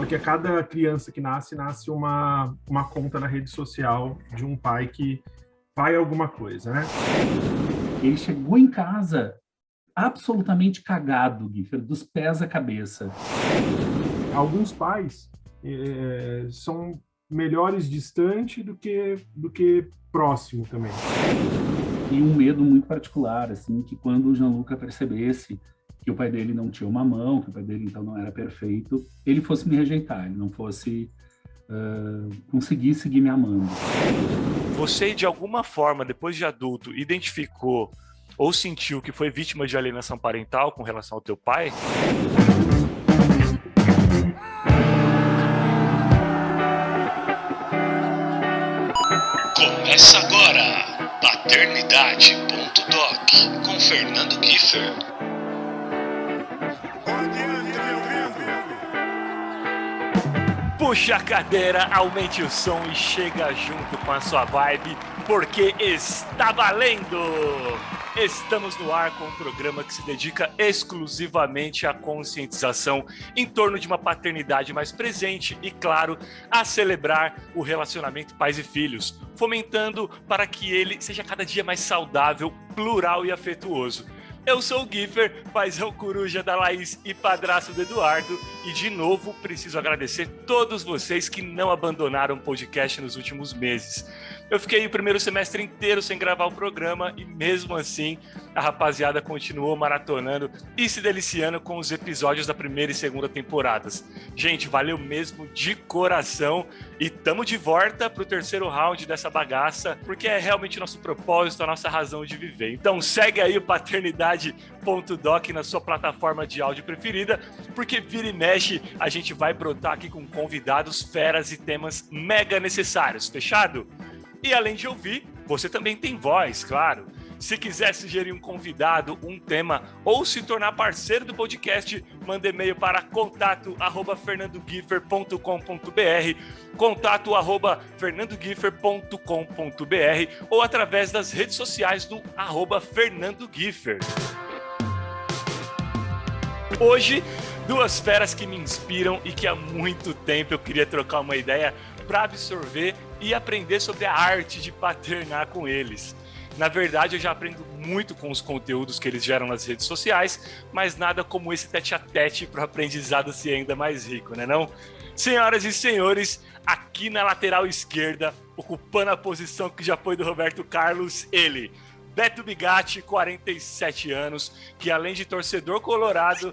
porque a cada criança que nasce uma conta na rede social de um pai que vai alguma coisa, né? Ele chegou em casa absolutamente cagado, Giffer, dos pés à cabeça. Alguns pais são melhores distante do que próximo também. E um medo muito particular, assim, que quando o Gianluca percebesse que o pai dele não tinha uma mão, que o pai dele então não era perfeito, ele fosse me rejeitar, ele não fosse conseguir seguir me amando. Você, de alguma forma, depois de adulto, identificou ou sentiu que foi vítima de alienação parental com relação ao teu pai? Começa agora, Paternidade.doc, com Fernando Giffer. Puxa a cadeira, aumente o som e chega junto com a sua vibe, porque está valendo! Estamos no ar com um programa que se dedica exclusivamente à conscientização em torno de uma paternidade mais presente e, claro, a celebrar o relacionamento pais e filhos, fomentando para que ele seja cada dia mais saudável, plural e afetuoso. Eu sou o Giffer, paizão coruja da Laís e padrasto do Eduardo, e de novo preciso agradecer todos vocês que não abandonaram o podcast nos últimos meses. Eu fiquei o primeiro semestre inteiro sem gravar o programa e mesmo assim a rapaziada continuou maratonando e se deliciando com os episódios da primeira e segunda temporadas. Gente, valeu mesmo de coração e tamo de volta pro terceiro round dessa bagaça, porque é realmente nosso propósito, a nossa razão de viver. Então segue aí o Paternidade.doc na sua plataforma de áudio preferida, porque vira e mexe a gente vai brotar aqui com convidados, feras e temas mega necessários, fechado? E além de ouvir, você também tem voz, claro. Se quiser sugerir um convidado, um tema ou se tornar parceiro do podcast, manda e-mail para contato@fernandogiffer.com.br, contato@fernandogiffer.com.br ou através das redes sociais do @fernandogiffer. Hoje, duas feras que me inspiram e que há muito tempo eu queria trocar uma ideia para absorver e aprender sobre a arte de paternar com eles. Na verdade, eu já aprendo muito com os conteúdos que eles geram nas redes sociais, mas nada como esse tete-a-tete para o aprendizado ser ainda mais rico, né não? Senhoras e senhores, aqui na lateral esquerda, ocupando a posição que já foi do Roberto Carlos, ele, Beto Bigatti, 47 anos, que além de torcedor colorado,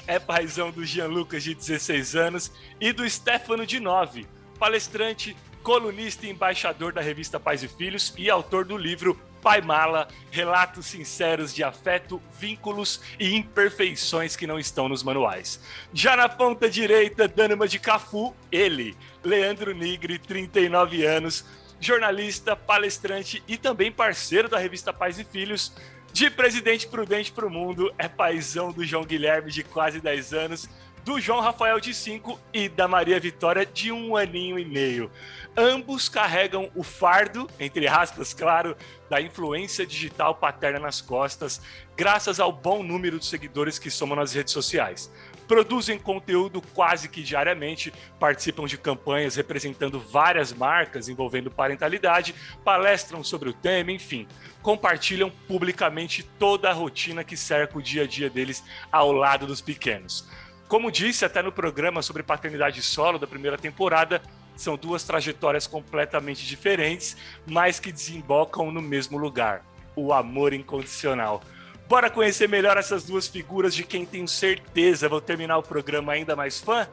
é paizão do Gianluca, de 16 anos, e do Stefano, de 9, palestrante, colunista e embaixador da revista Pais e Filhos e autor do livro Pai Mala, relatos sinceros de afeto, vínculos e imperfeições que não estão nos manuais. Já na ponta direita, dando uma de Cafu, ele, Leandro Nigri, 39 anos, jornalista, palestrante e também parceiro da revista Pais e Filhos, de Presidente Prudente para o Mundo, é paizão do João Guilherme, de quase 10 anos, do João Rafael, de 5, e da Maria Vitória, de 1 aninho e meio. Ambos carregam o fardo, entre aspas, claro, da influência digital paterna nas costas, graças ao bom número de seguidores que somam nas redes sociais. Produzem conteúdo quase que diariamente, participam de campanhas representando várias marcas envolvendo parentalidade, palestram sobre o tema, enfim, compartilham publicamente toda a rotina que cerca o dia a dia deles ao lado dos pequenos. Como disse até no programa sobre paternidade solo da primeira temporada, são duas trajetórias completamente diferentes, mas que desembocam no mesmo lugar, o amor incondicional. Bora conhecer melhor essas duas figuras de quem tenho certeza vou terminar o programa ainda mais fã?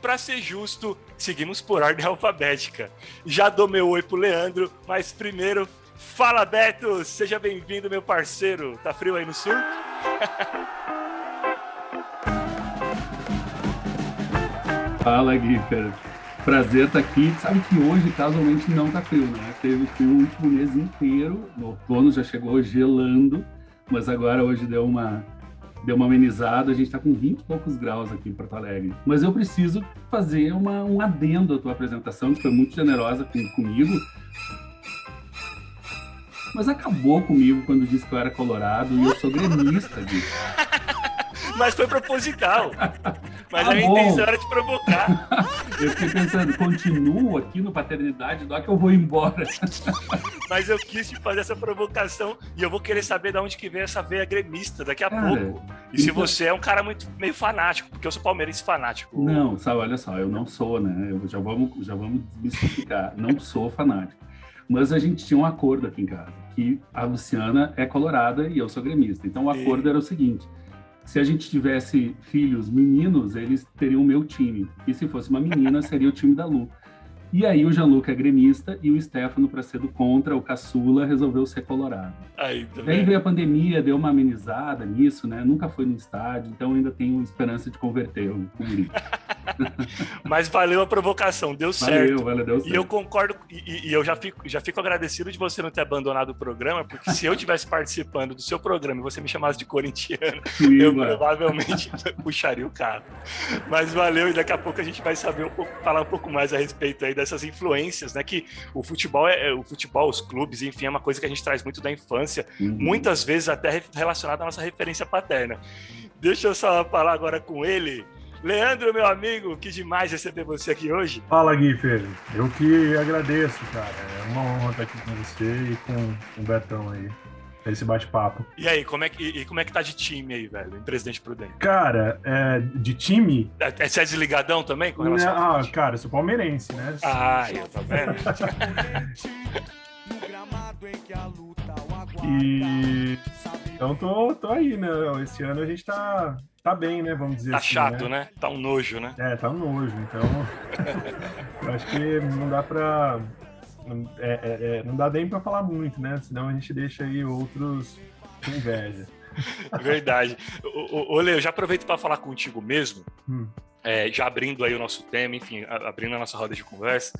Para ser justo, seguimos por ordem alfabética. Já dou meu oi pro Leandro, mas primeiro, fala Beto, seja bem-vindo, meu parceiro. Tá frio aí no sul? Fala, Giffer. Prazer estar aqui. Sabe que hoje, casualmente, não tá frio, né? Teve frio o último mês inteiro. No outono já chegou gelando, mas agora hoje deu uma amenizada. A gente tá com 20 e poucos graus aqui em Porto Alegre. Mas eu preciso fazer um adendo à tua apresentação, que foi muito generosa comigo. Mas acabou comigo quando disse que eu era colorado e eu sou gremista, Giffer. Mas foi proposital. Mas Tá a minha bom. intenção era te provocar. Eu fiquei pensando, continuo aqui no Paternidade Doc, eu vou embora. Mas eu quis te fazer essa provocação e eu vou querer saber de onde que vem essa veia gremista daqui a Cara, pouco. E se então- você é um cara meio fanático, porque eu sou palmeirense fanático. Não, sabe, olha só, eu não sou, né? Já vamos desmistificar. Não sou fanático. Mas a gente tinha um acordo aqui em casa, que a Luciana é colorada e eu sou gremista. Então o acordo era o seguinte: se a gente tivesse filhos meninos, eles teriam o meu time. E se fosse uma menina, seria o time da Lu. E aí o Gianluca é gremista e o Stefano, para ser do contra, o caçula, resolveu ser colorado. Aí, tá Daí vendo? veio a pandemia, deu uma amenizada nisso, né? Nunca foi no estádio, então ainda tenho esperança de converter o guri. Mas valeu a provocação, deu certo. Valeu, deu certo. E eu concordo, e eu já fico agradecido de você não ter abandonado o programa, porque se eu estivesse participando do seu programa e você me chamasse de corintiano, eu provavelmente puxaria o carro. Mas valeu, e daqui a pouco a gente vai saber falar um pouco mais a respeito aí dessas influências, né? Que o futebol, os clubes, enfim, é uma coisa que a gente traz muito da infância, muitas vezes até relacionada à nossa referência paterna. Deixa eu só falar agora com ele. Leandro, meu amigo, que demais receber você aqui hoje. Fala, Guifer. Eu que agradeço, cara. É uma honra estar aqui com você e com o Betão aí, esse bate-papo. E aí, como é que tá de time aí, velho, em Presidente Prudente? Cara, de time... Você é desligadão também com relação ao time? Cara, eu sou palmeirense, né? Eu tô vendo. E... Então tô aí, né? Esse ano a gente tá bem, né? Vamos dizer Tá assim, chato, né? Tá um nojo, né? Tá um nojo. Então, eu acho que não dá pra... não dá nem pra falar muito, né? Senão a gente deixa aí outros com inveja. Verdade. Ô, Leo, já aproveito para falar contigo mesmo, já abrindo aí o nosso tema, enfim, abrindo a nossa roda de conversa,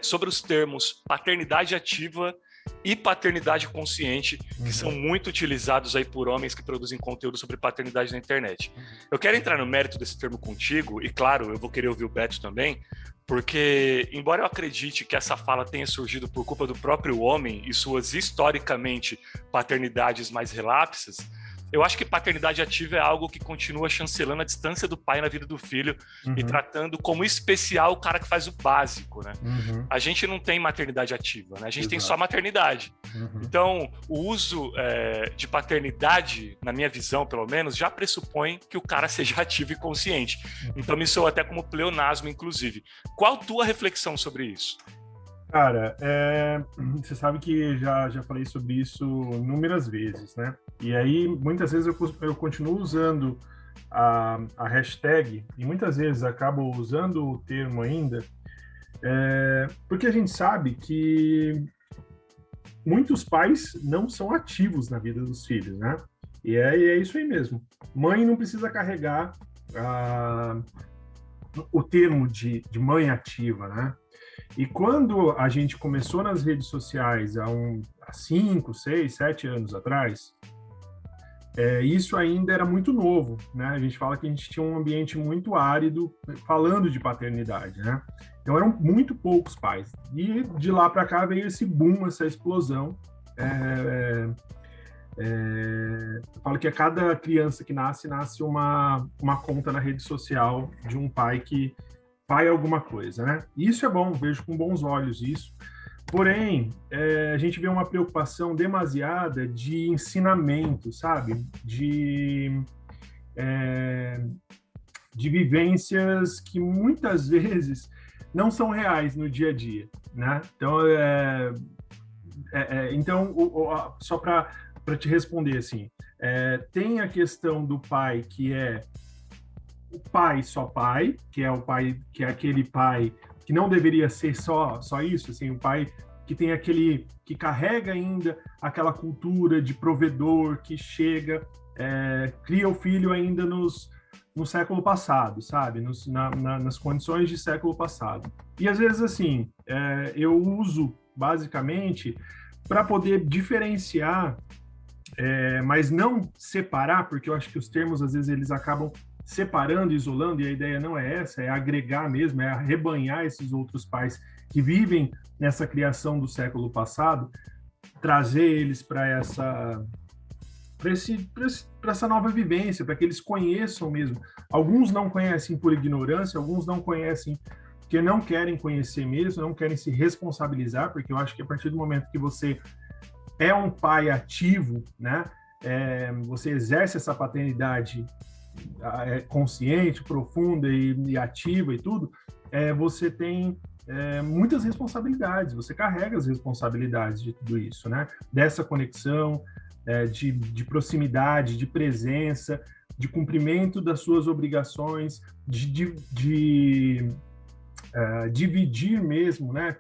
sobre os termos paternidade ativa e paternidade consciente, que são muito utilizados aí por homens que produzem conteúdo sobre paternidade na internet. Eu quero entrar no mérito desse termo contigo, e claro, eu vou querer ouvir o Beto também, porque, embora eu acredite que essa fala tenha surgido por culpa do próprio homem e suas, historicamente, paternidades mais relapsas, eu acho que paternidade ativa é algo que continua chancelando a distância do pai na vida do filho e tratando como especial o cara que faz o básico, né? A gente não tem maternidade ativa, né? A gente tem só maternidade. Então, o uso de paternidade, na minha visão, pelo menos, já pressupõe que o cara seja ativo e consciente. Então, me soa até como pleonasmo, inclusive. Qual a tua reflexão sobre isso? Cara, você sabe que já falei sobre isso inúmeras vezes, né? E aí, muitas vezes eu continuo usando a hashtag, e muitas vezes acabo usando o termo ainda, porque a gente sabe que muitos pais não são ativos na vida dos filhos, né? E é isso aí mesmo. Mãe não precisa carregar o termo de mãe ativa, né? E quando a gente começou nas redes sociais há 5, 6, 7 anos atrás, isso ainda era muito novo, né? A gente fala que a gente tinha um ambiente muito árido falando de paternidade, né? Então eram muito poucos pais. E de lá para cá veio esse boom, essa explosão. Eu falo que a cada criança que nasce uma conta na rede social de um pai que faz alguma coisa, né? E isso é bom, vejo com bons olhos isso. Porém, a gente vê uma preocupação demasiada de ensinamento, sabe? De vivências que muitas vezes não são reais no dia a dia, né? Então, só para te responder assim, tem a questão do pai que é o pai só pai, que é o pai, que é aquele pai que não deveria ser só isso, assim, o pai que tem que carrega ainda aquela cultura de provedor, que chega, cria o filho ainda no século passado, sabe? Nas condições de século passado. E às vezes, assim, eu uso basicamente para poder diferenciar, mas não separar, porque eu acho que os termos, às vezes, eles acabam separando, isolando, e a ideia não é essa, é agregar mesmo, é arrebanhar esses outros pais que vivem nessa criação do século passado, trazer eles para para essa nova vivência, para que eles conheçam mesmo. Alguns não conhecem por ignorância, alguns não conhecem porque não querem conhecer mesmo, não querem se responsabilizar, porque eu acho que a partir do momento que você é um pai ativo, né, você exerce essa paternidade consciente, profunda e ativa e tudo, você tem muitas responsabilidades, você carrega as responsabilidades de tudo isso, né? Dessa conexão, de proximidade, de presença, de cumprimento das suas obrigações, de dividir mesmo, né,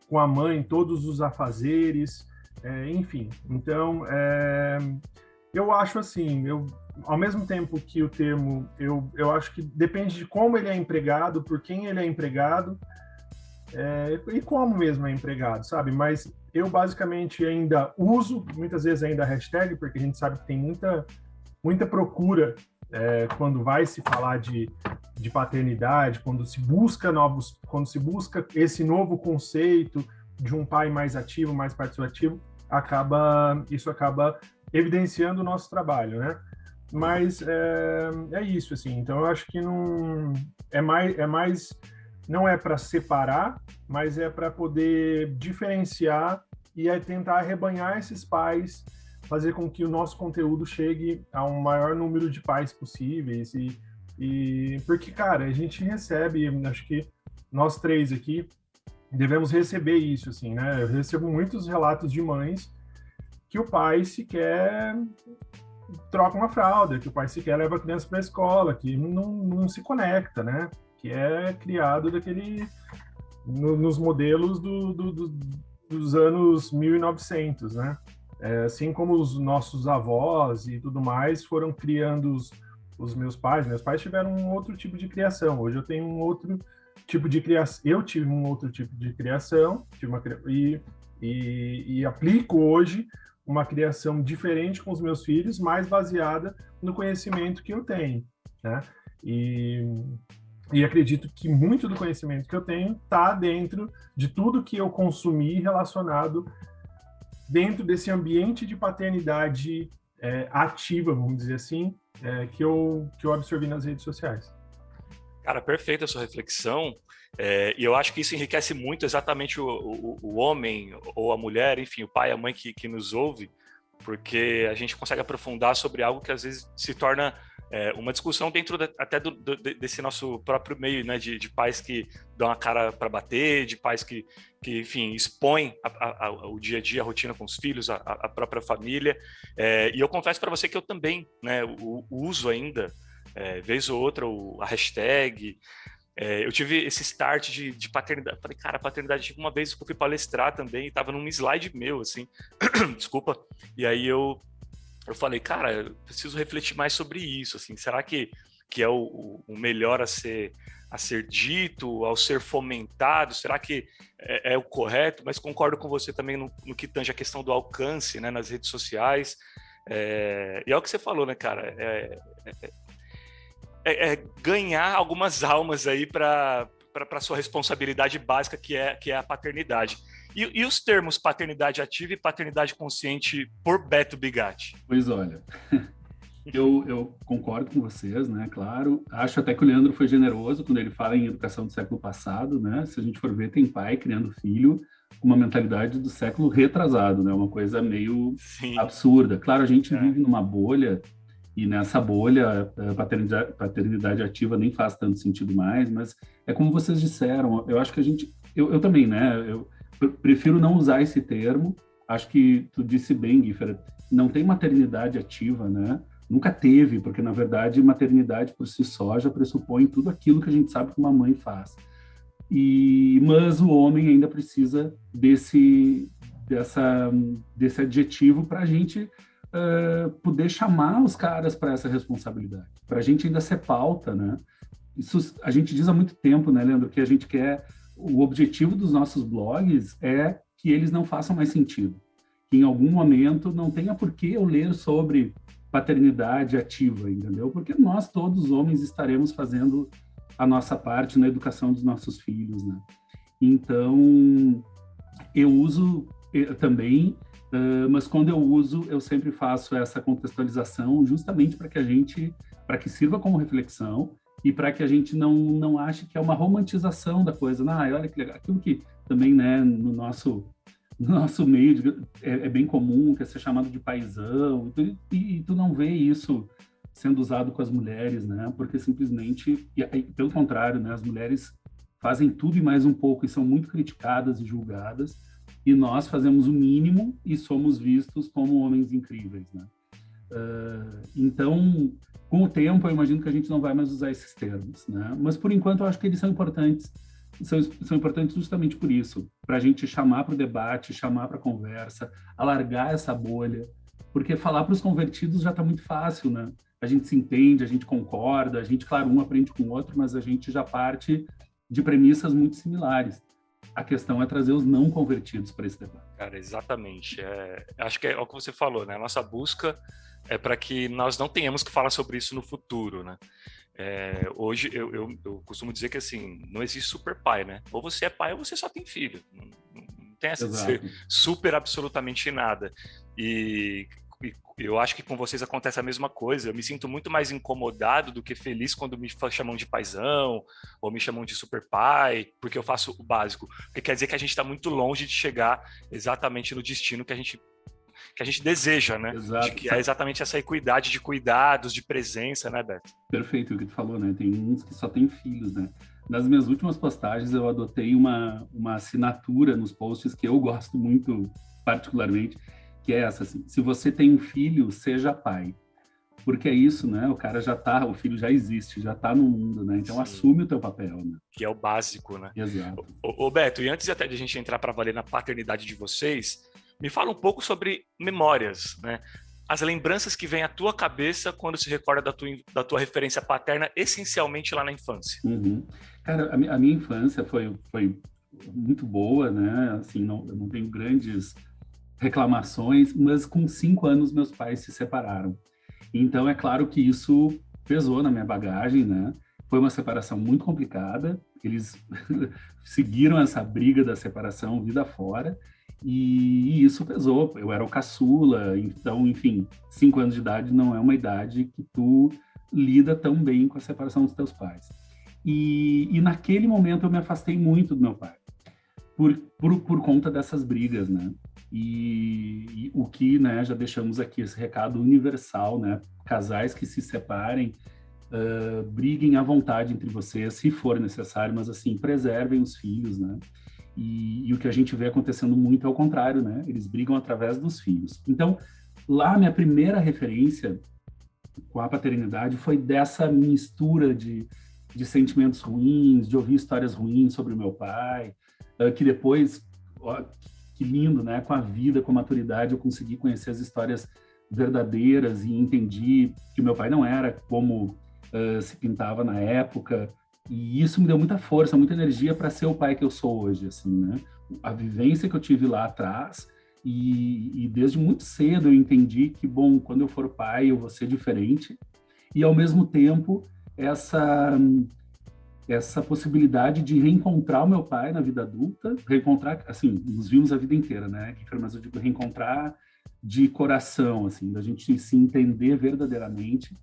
com a mãe todos os afazeres, enfim. Então, eu acho assim, ao mesmo tempo que o termo, eu acho que depende de como ele é empregado, por quem ele é empregado, e como mesmo é empregado, sabe? Mas eu basicamente ainda uso, muitas vezes ainda a hashtag, porque a gente sabe que tem muita procura quando vai se falar de paternidade, quando se busca esse novo conceito de um pai mais ativo, mais participativo, isso acaba evidenciando o nosso trabalho, né? Mas é isso, assim. Então eu acho que não não é para separar, mas é para poder diferenciar e tentar arrebanhar esses pais, fazer com que o nosso conteúdo chegue a um maior número de pais possíveis porque, cara, a gente recebe, acho que nós três aqui devemos receber isso, assim, né? Eu recebo muitos relatos de mães que o pai sequer troca uma fralda, que o pai sequer leva a criança para a escola, que não se conecta, né? Que é criado nos modelos dos anos 1900, né? Assim como os nossos avós e tudo mais foram criando os meus pais. Meus pais tiveram um outro tipo de criação. Hoje eu tenho um outro tipo de criação. Eu tive um outro tipo de criação, e aplico hoje uma criação diferente com os meus filhos, mais baseada no conhecimento que eu tenho, né? E acredito que muito do conhecimento que eu tenho está dentro de tudo que eu consumi relacionado dentro desse ambiente de paternidade ativa, vamos dizer assim, que eu absorvi nas redes sociais. Cara, perfeita a sua reflexão. E eu acho que isso enriquece muito exatamente o homem ou a mulher, enfim, o pai, a mãe que nos ouve, porque a gente consegue aprofundar sobre algo que às vezes se torna uma discussão dentro até desse nosso próprio meio, né, de pais que dão a cara para bater, de pais que enfim, expõem o dia a dia, a rotina com os filhos, a própria família. E eu confesso para você que eu também, né, uso ainda, vez ou outra, a hashtag. Eu tive esse start de paternidade. Falei, cara, paternidade, tive uma vez que eu fui palestrar também, e tava num slide meu, assim, desculpa, e aí eu falei, cara, eu preciso refletir mais sobre isso, assim, será que é o melhor a ser dito, ao ser fomentado, será que é o correto? Mas concordo com você também no que tange a questão do alcance, né, nas redes sociais, e é o que você falou, né, cara, ganhar algumas almas aí para a sua responsabilidade básica, que é a paternidade. E os termos paternidade ativa e paternidade consciente por Beto Bigatti? Pois olha, eu concordo com vocês, né? Claro, acho até que o Leandro foi generoso quando ele fala em educação do século passado, né? Se a gente for ver, tem pai criando filho com uma mentalidade do século retrasado, né? Uma coisa meio absurda. Claro, a gente vive numa bolha, e nessa bolha a paternidade ativa nem faz tanto sentido mais, mas é como vocês disseram, eu acho que eu também, né? Eu prefiro não usar esse termo. Acho que tu disse bem, Guifera, não tem maternidade ativa, né? Nunca teve, porque, na verdade, maternidade por si só já pressupõe tudo aquilo que a gente sabe que uma mãe faz. Mas o homem ainda precisa desse adjetivo para a gente poder chamar os caras para essa responsabilidade. Para a gente ainda ser pauta, né? Isso a gente diz há muito tempo, né, Leandro, que a gente quer... O objetivo dos nossos blogs é que eles não façam mais sentido. Que em algum momento não tenha por que eu ler sobre paternidade ativa, entendeu? Porque nós, todos homens, estaremos fazendo a nossa parte na educação dos nossos filhos, né? Então, eu uso também Mas quando eu uso, eu sempre faço essa contextualização justamente para que sirva como reflexão e para que a gente não ache que é uma romantização da coisa. Olha que legal. Aquilo que também, né, no nosso meio é bem comum, que é ser chamado de paizão, e tu não vê isso sendo usado com as mulheres, né? Porque simplesmente, pelo contrário, né, as mulheres fazem tudo e mais um pouco e são muito criticadas e julgadas, e nós fazemos o mínimo e somos vistos como homens incríveis, né? Então, com o tempo, eu imagino que a gente não vai mais usar esses termos, né? Mas, por enquanto, eu acho que eles são importantes. São importantes justamente por isso, para a gente chamar para o debate, chamar para a conversa, alargar essa bolha, porque falar para os convertidos já está muito fácil, né? A gente se entende, a gente concorda, a gente, claro, um aprende com o outro, mas a gente já parte de premissas muito similares. A questão é trazer os não convertidos para esse debate. Cara, exatamente. Acho que é o que você falou, né? A nossa busca é para que nós não tenhamos que falar sobre isso no futuro, né? Hoje eu costumo dizer que assim, não existe super pai, né? Ou você é pai ou você só tem filho. Não tem essa de ser super absolutamente nada. E eu acho que com vocês acontece a mesma coisa. Eu me sinto muito mais incomodado do que feliz quando me chamam de paizão ou me chamam de super pai, porque eu faço o básico. Porque quer dizer que a gente está muito longe de chegar exatamente no destino que a gente deseja, né? Exato. Que é exatamente essa equidade de cuidados, de presença, né, Beto? Perfeito, o que tu falou, né? Tem uns que só têm filhos, né? Nas minhas últimas postagens, eu adotei uma assinatura nos posts que eu gosto muito, particularmente, que é essa, assim: se você tem um filho, seja pai. Porque é isso, né? O filho já existe, já está no mundo, né? Então, sim, assume o teu papel, né? Que é o básico, né? Exato. Ô Beto, e antes até de a gente entrar para valer na paternidade de vocês, me fala um pouco sobre memórias, né? As lembranças que vêm à tua cabeça quando se recorda da tua referência paterna, essencialmente lá na infância. Uhum. Cara, a minha infância foi muito boa, né? Assim, eu não tenho grandes reclamações, mas com 5 anos meus pais se separaram. Então, é claro que isso pesou na minha bagagem, né? Foi uma separação muito complicada, eles seguiram essa briga da separação vida fora, e isso pesou. Eu era o caçula, então, enfim, 5 anos de idade não é uma idade que tu lida tão bem com a separação dos teus pais. E naquele momento eu me afastei muito do meu pai, por conta dessas brigas, né? E o que, né, já deixamos aqui esse recado universal, né? Casais que se separem, briguem à vontade entre vocês, se for necessário, mas assim, preservem os filhos, né? E o que a gente vê acontecendo muito é o contrário, né? Eles brigam através dos filhos. Então, lá, minha primeira referência com a paternidade foi dessa mistura de sentimentos ruins, de ouvir histórias ruins sobre o meu pai, que depois, ó, que lindo, né? Com a vida, com a maturidade, eu consegui conhecer as histórias verdadeiras e entendi que o meu pai não era como se pintava na época. E isso me deu muita força, muita energia para ser o pai que eu sou hoje, assim, né? A vivência que eu tive lá atrás, e desde muito cedo eu entendi que, bom, quando eu for pai eu vou ser diferente, e ao mesmo tempo essa possibilidade de reencontrar o meu pai na vida adulta, reencontrar, assim, nos vimos a vida inteira, né? Mas eu digo reencontrar de coração, assim, da gente se entender verdadeiramente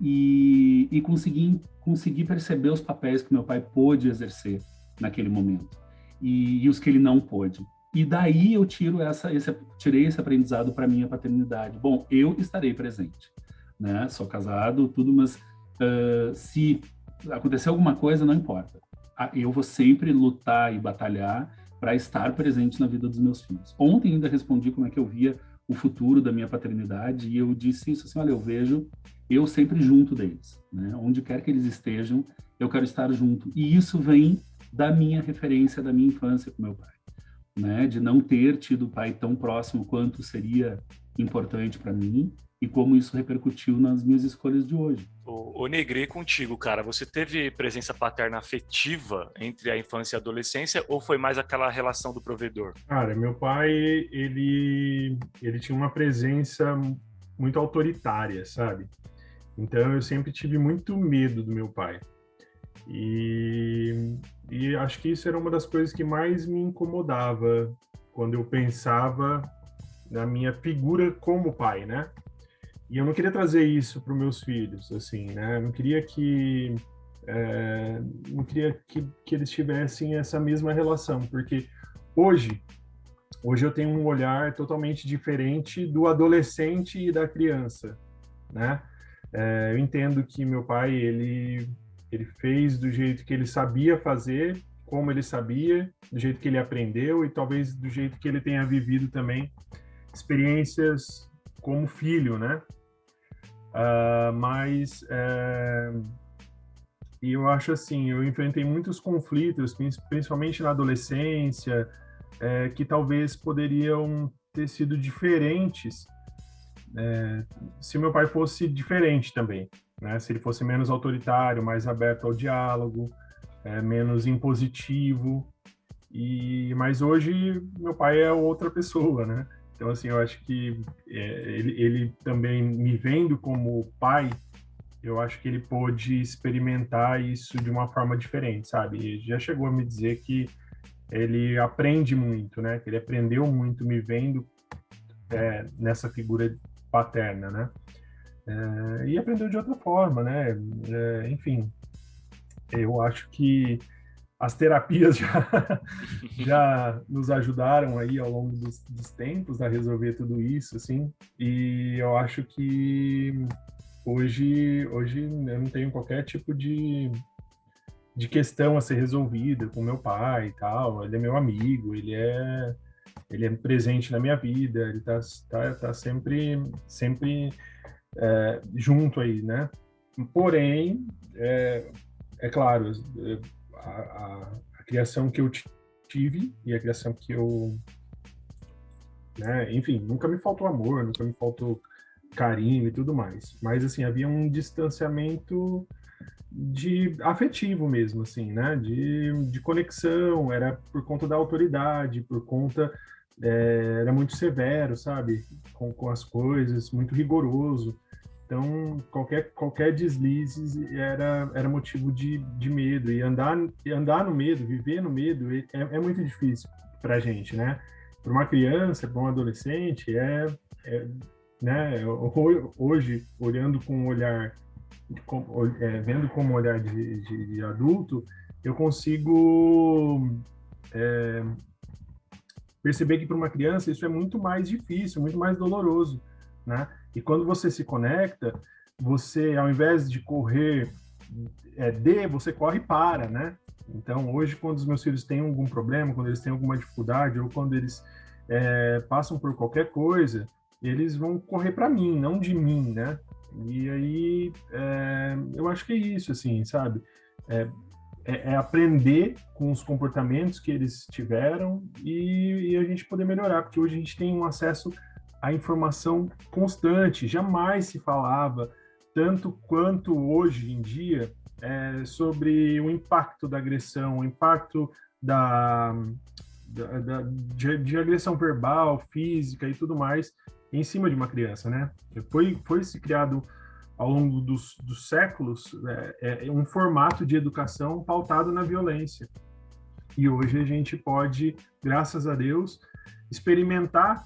e conseguir perceber os papéis que meu pai pôde exercer naquele momento e os que ele não pôde. E daí eu tirei esse aprendizado para minha paternidade. Bom, eu estarei presente, né? Sou casado, tudo, mas se acontecer alguma coisa, não importa. Eu vou sempre lutar e batalhar para estar presente na vida dos meus filhos. Ontem ainda respondi como é que eu via o futuro da minha paternidade e eu disse isso assim: olha, eu vejo eu sempre junto deles, né? Onde quer que eles estejam, eu quero estar junto. E isso vem da minha referência, da minha infância com meu pai, né? De não ter tido o pai tão próximo quanto seria importante para mim e como isso repercutiu nas minhas escolhas de hoje. O Negri, contigo, cara, você teve presença paterna afetiva entre a infância e a adolescência ou foi mais aquela relação do provedor? Cara, meu pai, ele tinha uma presença muito autoritária, sabe? Então eu sempre tive muito medo do meu pai. E acho que isso era uma das coisas que mais me incomodava quando eu pensava na minha figura como pai, né? E eu não queria trazer isso para os meus filhos, assim, né? Eu não queria que eles tivessem essa mesma relação, porque hoje eu tenho um olhar totalmente diferente do adolescente e da criança, né? Eu entendo que meu pai, ele fez do jeito que ele sabia fazer, como ele sabia, do jeito que ele aprendeu e talvez do jeito que ele tenha vivido também experiências como filho, né? E eu acho assim, eu enfrentei muitos conflitos, principalmente na adolescência, que talvez poderiam ter sido diferentes se meu pai fosse diferente também, né? Se ele fosse menos autoritário, mais aberto ao diálogo, menos impositivo. Mas hoje meu pai é outra pessoa, né? Então assim, eu acho que ele também me vendo como pai, eu acho que ele pôde experimentar isso de uma forma diferente, sabe? Ele já chegou a me dizer que ele aprende muito, né? Que ele aprendeu muito me vendo nessa figura paterna, né? E aprendeu de outra forma, né? Enfim, eu acho que as terapias já nos ajudaram aí ao longo dos tempos a resolver tudo isso, assim. E eu acho que hoje eu não tenho qualquer tipo de questão a ser resolvida com meu pai e tal. Ele é meu amigo, ele é presente na minha vida, ele tá sempre junto aí, né? Porém, é claro, a criação que eu tive e a criação que eu, né, enfim, nunca me faltou amor, nunca me faltou carinho e tudo mais, mas assim, havia um distanciamento afetivo mesmo, assim, né, de conexão, era por conta da autoridade, por conta, era muito severo, sabe, com as coisas, muito rigoroso. Então, qualquer deslize era motivo de medo. E andar no medo, viver no medo, é muito difícil para a gente, né? Para uma criança, para um adolescente, né? Hoje, olhando com um olhar, vendo como um olhar de adulto, eu consigo perceber que para uma criança isso é muito mais difícil, muito mais doloroso, né? E quando você se conecta, você, ao invés de correr você corre para, né? Então, hoje, quando os meus filhos têm algum problema, quando eles têm alguma dificuldade, ou quando eles passam por qualquer coisa, eles vão correr para mim, não de mim, né? E aí, eu acho que é isso, assim, sabe? Aprender com os comportamentos que eles tiveram e a gente poder melhorar, porque hoje a gente tem um acesso a informação constante, jamais se falava tanto quanto hoje em dia sobre o impacto da agressão, o impacto de agressão verbal, física e tudo mais em cima de uma criança, né? Foi se criado ao longo dos séculos um formato de educação pautado na violência. E hoje a gente pode, graças a Deus, experimentar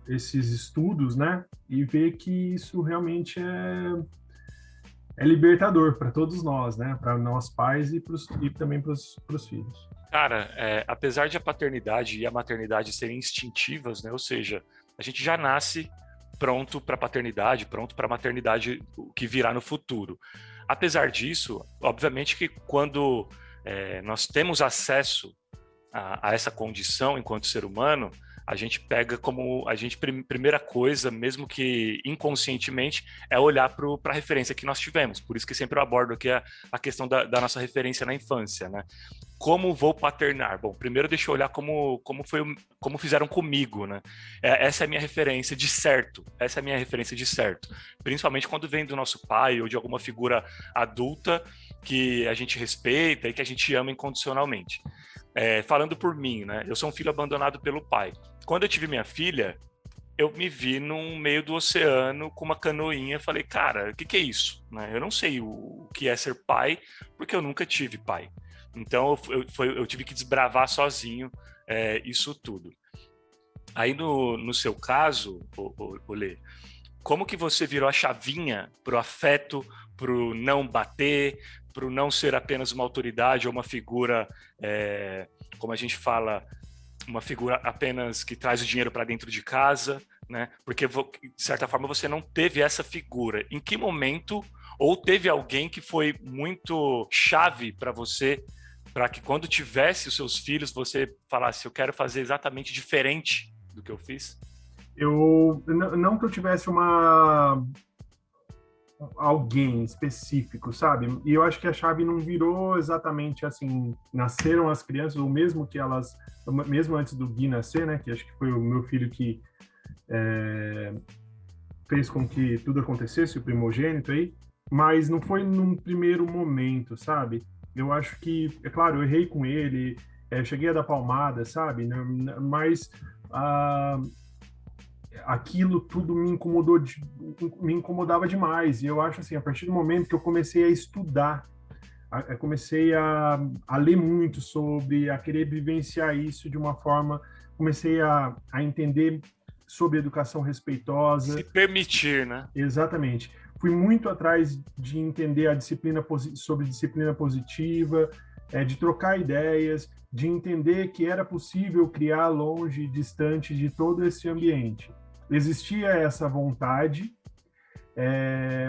esses estudos, né? E ver que isso realmente é libertador para todos nós, né? Para nós pais e também para os filhos. Cara, apesar de a paternidade e a maternidade serem instintivas, né? Ou seja, a gente já nasce pronto para a paternidade, pronto para a maternidade que virá no futuro. Apesar disso, obviamente que quando nós temos acesso a essa condição enquanto ser humano, a gente pega como primeira coisa, mesmo que inconscientemente, é olhar para a referência que nós tivemos. Por isso que sempre eu abordo aqui a questão da nossa referência na infância, né? Como vou paternar? Bom, primeiro deixa eu olhar como fizeram comigo, né? Essa é a minha referência de certo. Essa é a minha referência de certo. Principalmente quando vem do nosso pai ou de alguma figura adulta que a gente respeita e que a gente ama incondicionalmente. Falando por mim, né? Eu sou um filho abandonado pelo pai. Quando eu tive minha filha, eu me vi no meio do oceano com uma canoinha. Falei, cara, o que é isso? Né? Eu não sei o que é ser pai, porque eu nunca tive pai. Então eu tive que desbravar sozinho isso tudo. Aí no seu caso, Lê, como que você virou a chavinha pro afeto, pro não bater, pro não ser apenas uma autoridade ou uma figura, como a gente fala, uma figura apenas que traz o dinheiro para dentro de casa, né? Porque, de certa forma, você não teve essa figura. Em que momento, ou teve alguém que foi muito chave para você, para que quando tivesse os seus filhos, você falasse, eu quero fazer exatamente diferente do que eu fiz? Não que eu tivesse alguém específico, sabe? E eu acho que a chave não virou exatamente assim, nasceram as crianças, ou mesmo que elas, mesmo antes do Gui nascer, né? Que acho que foi o meu filho que fez com que tudo acontecesse, o primogênito aí, mas não foi num primeiro momento, sabe? Eu acho que, é claro, eu errei com ele, cheguei a dar palmada, sabe? Mas aquilo tudo me incomodava demais. E eu acho assim, a partir do momento que eu comecei a estudar, eu comecei a ler muito sobre, a querer vivenciar isso de uma forma, comecei a entender sobre educação respeitosa. Se permitir, né? Exatamente. Fui muito atrás de entender a sobre disciplina positiva, de trocar ideias, de entender que era possível criar longe, distante de todo esse ambiente. Existia essa vontade,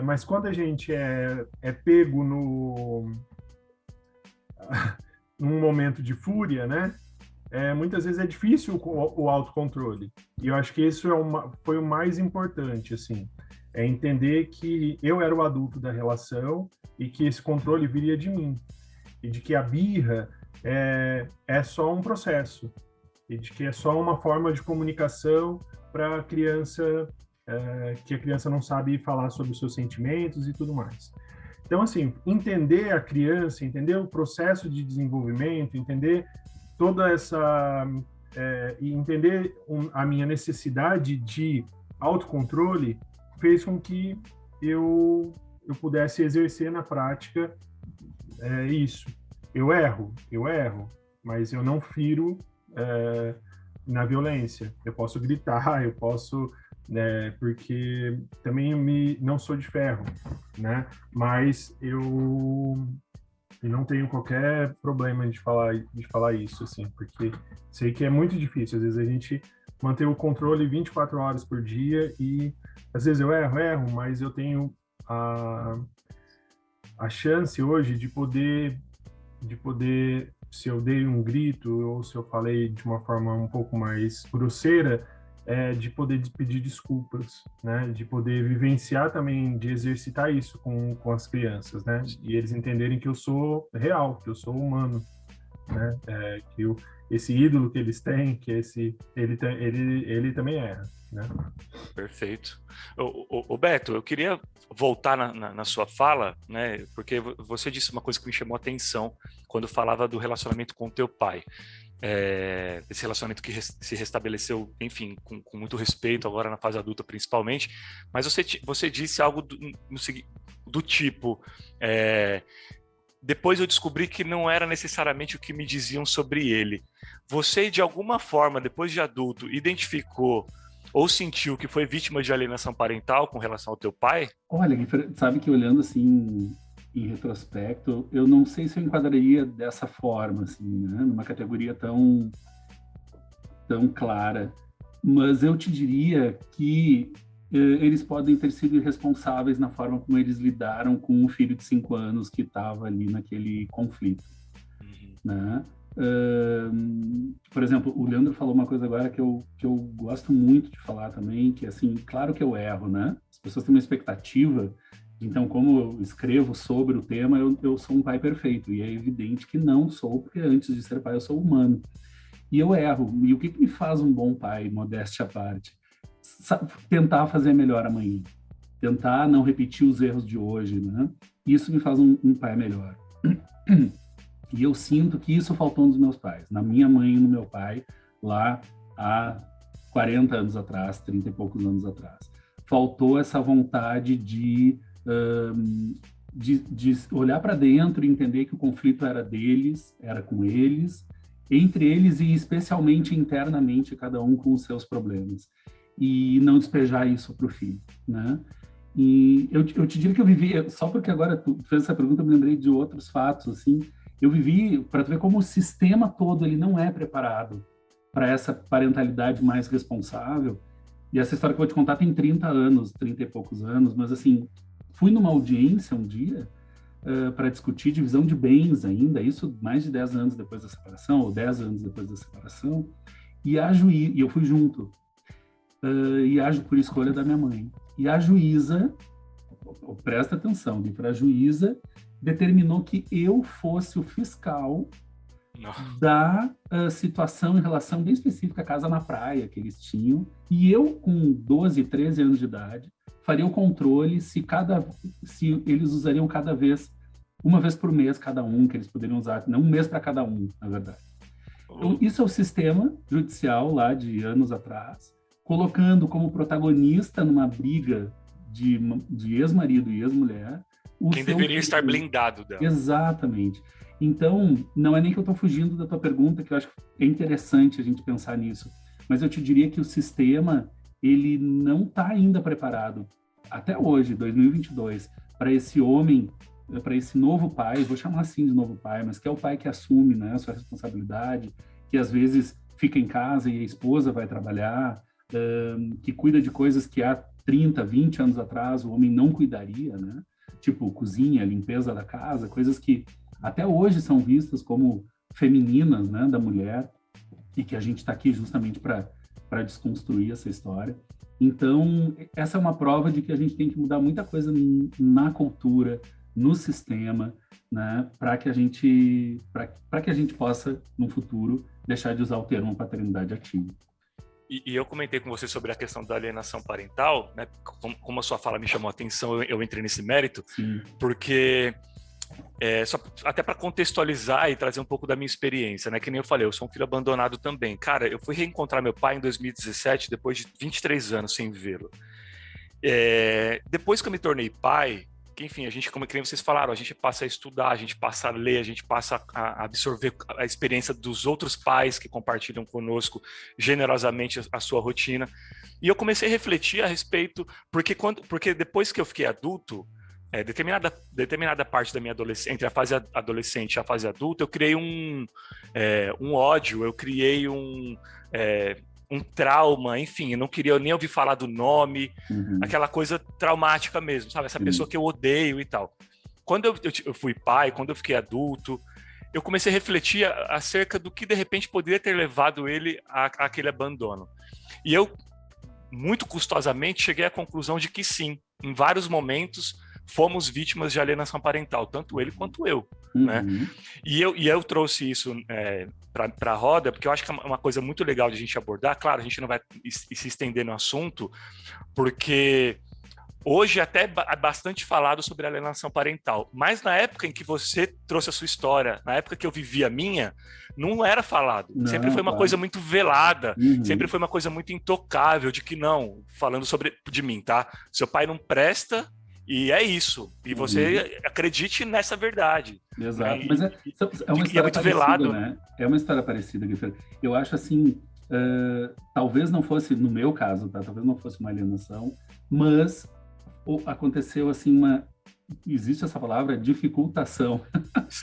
mas quando a gente é pego num momento de fúria, né? Muitas vezes é difícil o autocontrole. E eu acho que isso foi o mais importante, assim. É entender que eu era o adulto da relação e que esse controle viria de mim. E de que a birra é só um processo. E de que é só uma forma de comunicação para a criança, que a criança não sabe falar sobre os seus sentimentos e tudo mais. Então, assim, entender a criança, entender o processo de desenvolvimento, entender toda essa... e entender a minha necessidade de autocontrole fez com que eu pudesse exercer na prática isso. Eu erro, mas eu não firo na violência. Eu posso gritar, eu posso... porque também não sou de ferro, né? Mas eu não tenho qualquer problema de falar isso, assim, porque sei que é muito difícil. Às vezes a gente manter o controle 24 horas por dia e às vezes eu erro, mas eu tenho a chance hoje de poder, se eu dei um grito ou se eu falei de uma forma um pouco mais grosseira, de poder pedir desculpas, né? De poder vivenciar também, de exercitar isso com as crianças, né? E eles entenderem que eu sou real, que eu sou humano, né? Que esse ídolo que eles têm, que ele também erra, né? Perfeito. Ô Beto, eu queria voltar na sua fala, né? Porque você disse uma coisa que me chamou a atenção quando falava do relacionamento com o teu pai. Esse relacionamento que se restabeleceu, enfim, com muito respeito agora na fase adulta principalmente, mas você disse algo do tipo, depois eu descobri que não era necessariamente o que me diziam sobre ele. Você, de alguma forma, depois de adulto, identificou ou sentiu que foi vítima de alienação parental com relação ao teu pai? Olha, sabe que olhando assim em retrospecto, eu não sei se eu enquadraria dessa forma, assim, né? Numa categoria tão clara, mas eu te diria que eles podem ter sido irresponsáveis na forma como eles lidaram com um filho de 5 anos que estava ali naquele conflito, né? Por exemplo, o Leandro falou uma coisa agora que eu gosto muito de falar também, que assim, claro que eu erro, né? As pessoas têm uma expectativa. Então, como eu escrevo sobre o tema, eu sou um pai perfeito. E é evidente que não sou, porque antes de ser pai, eu sou humano. E eu erro. E o que me faz um bom pai, modéstia à parte? Tentar fazer melhor amanhã. Tentar não repetir os erros de hoje, né? Isso me faz um pai melhor. E eu sinto que isso faltou nos meus pais. Na minha mãe e no meu pai, lá há 40 anos atrás, 30 e poucos anos atrás. Faltou essa vontade de olhar para dentro e entender que o conflito era deles, era com eles, entre eles e especialmente internamente, cada um com os seus problemas. E não despejar isso para o filho, né? E eu te digo que eu vivi, só porque agora tu fez essa pergunta, eu me lembrei de outros fatos, assim, eu vivi, para tu ver como o sistema todo, ele não é preparado para essa parentalidade mais responsável. E essa história que eu vou te contar tem 30 anos, 30 e poucos anos, mas assim, fui numa audiência um dia para discutir divisão de bens ainda, isso mais de 10 anos depois da separação, ou 10 anos depois da separação, e eu fui junto, por escolha da minha mãe. E a juíza, presta atenção, a juíza determinou que eu fosse o fiscal da situação em relação bem específica à casa na praia que eles tinham, e eu, com 12, 13 anos de idade, faria o controle se eles usariam cada vez, uma vez por mês cada um, que eles poderiam usar, não um mês para cada um, na verdade. Então, isso é o sistema judicial lá de anos atrás, colocando como protagonista numa briga de ex-marido e ex-mulher quem deveria estar blindado dela. Exatamente. Então, não é nem que eu estou fugindo da tua pergunta, que eu acho que é interessante a gente pensar nisso, mas eu te diria que o sistema, ele não está ainda preparado, até hoje, 2022, para esse homem, para esse novo pai, vou chamar assim de novo pai, mas que é o pai que assume, né, a sua responsabilidade, que às vezes fica em casa e a esposa vai trabalhar, que cuida de coisas que há 30, 20 anos atrás o homem não cuidaria, né? Tipo cozinha, limpeza da casa, coisas que até hoje são vistas como femininas, né, da mulher, e que a gente está aqui justamente para desconstruir essa história. Então, essa é uma prova de que a gente tem que mudar muita coisa na cultura, no sistema, né, para que a gente possa, no futuro, deixar de usar o termo paternidade ativa. E eu comentei com você sobre a questão da alienação parental, né? Como a sua fala me chamou a atenção, eu entrei nesse mérito. Sim. Porque só até para contextualizar e trazer um pouco da minha experiência, né? Que nem eu falei, eu sou um filho abandonado também. Cara, eu fui reencontrar meu pai em 2017, depois de 23 anos sem vê-lo. Depois que eu me tornei pai, que enfim, a gente, como vocês falaram, a gente passa a estudar, a gente passa a ler, a gente passa a absorver a experiência dos outros pais que compartilham conosco generosamente a sua rotina. E eu comecei a refletir a respeito, porque depois que eu fiquei adulto, determinada parte da minha adolescência, entre a fase adolescente e a fase adulta, eu criei um ódio, eu criei um trauma, enfim, eu não queria nem ouvir falar do nome, aquela coisa traumática mesmo, sabe? Essa pessoa que eu odeio e tal. Quando eu fui pai, quando eu fiquei adulto, eu comecei a refletir acerca do que, de repente, poderia ter levado ele àquele abandono. E eu, muito custosamente, cheguei à conclusão de que sim, em vários momentos, fomos vítimas de alienação parental, tanto ele quanto eu, né? E eu trouxe isso para a roda, porque eu acho que é uma coisa muito legal de a gente abordar. Claro, a gente não vai se estender no assunto, porque hoje até é bastante falado sobre alienação parental, mas na época em que você trouxe a sua história, na época que eu vivi a minha, não era falado. Não, sempre foi uma coisa muito velada, sempre foi uma coisa muito intocável, de que não, falando de mim, tá? Seu pai não presta, e é isso. E você acredite nessa verdade. Exato. Né? Mas é uma história parecida, velado, né? É uma história parecida, Guilherme. Eu acho assim, talvez não fosse, no meu caso, tá? Talvez não fosse uma alienação, mas aconteceu assim existe essa palavra, dificultação.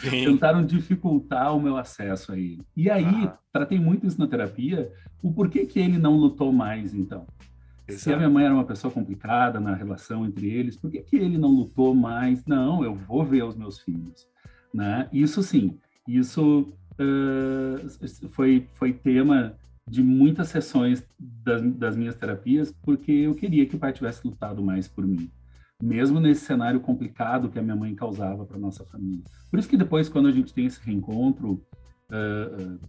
Tentaram dificultar o meu acesso a ele. E aí, tratei muito isso na terapia, o porquê que ele não lutou mais, então. Exato. Se a minha mãe era uma pessoa complicada na relação entre eles, por que ele não lutou mais? Não, eu vou ver os meus filhos, né? Isso sim, isso foi tema de muitas sessões das minhas terapias, porque eu queria que o pai tivesse lutado mais por mim, mesmo nesse cenário complicado que a minha mãe causava para nossa família. Por isso que depois, quando a gente tem esse reencontro,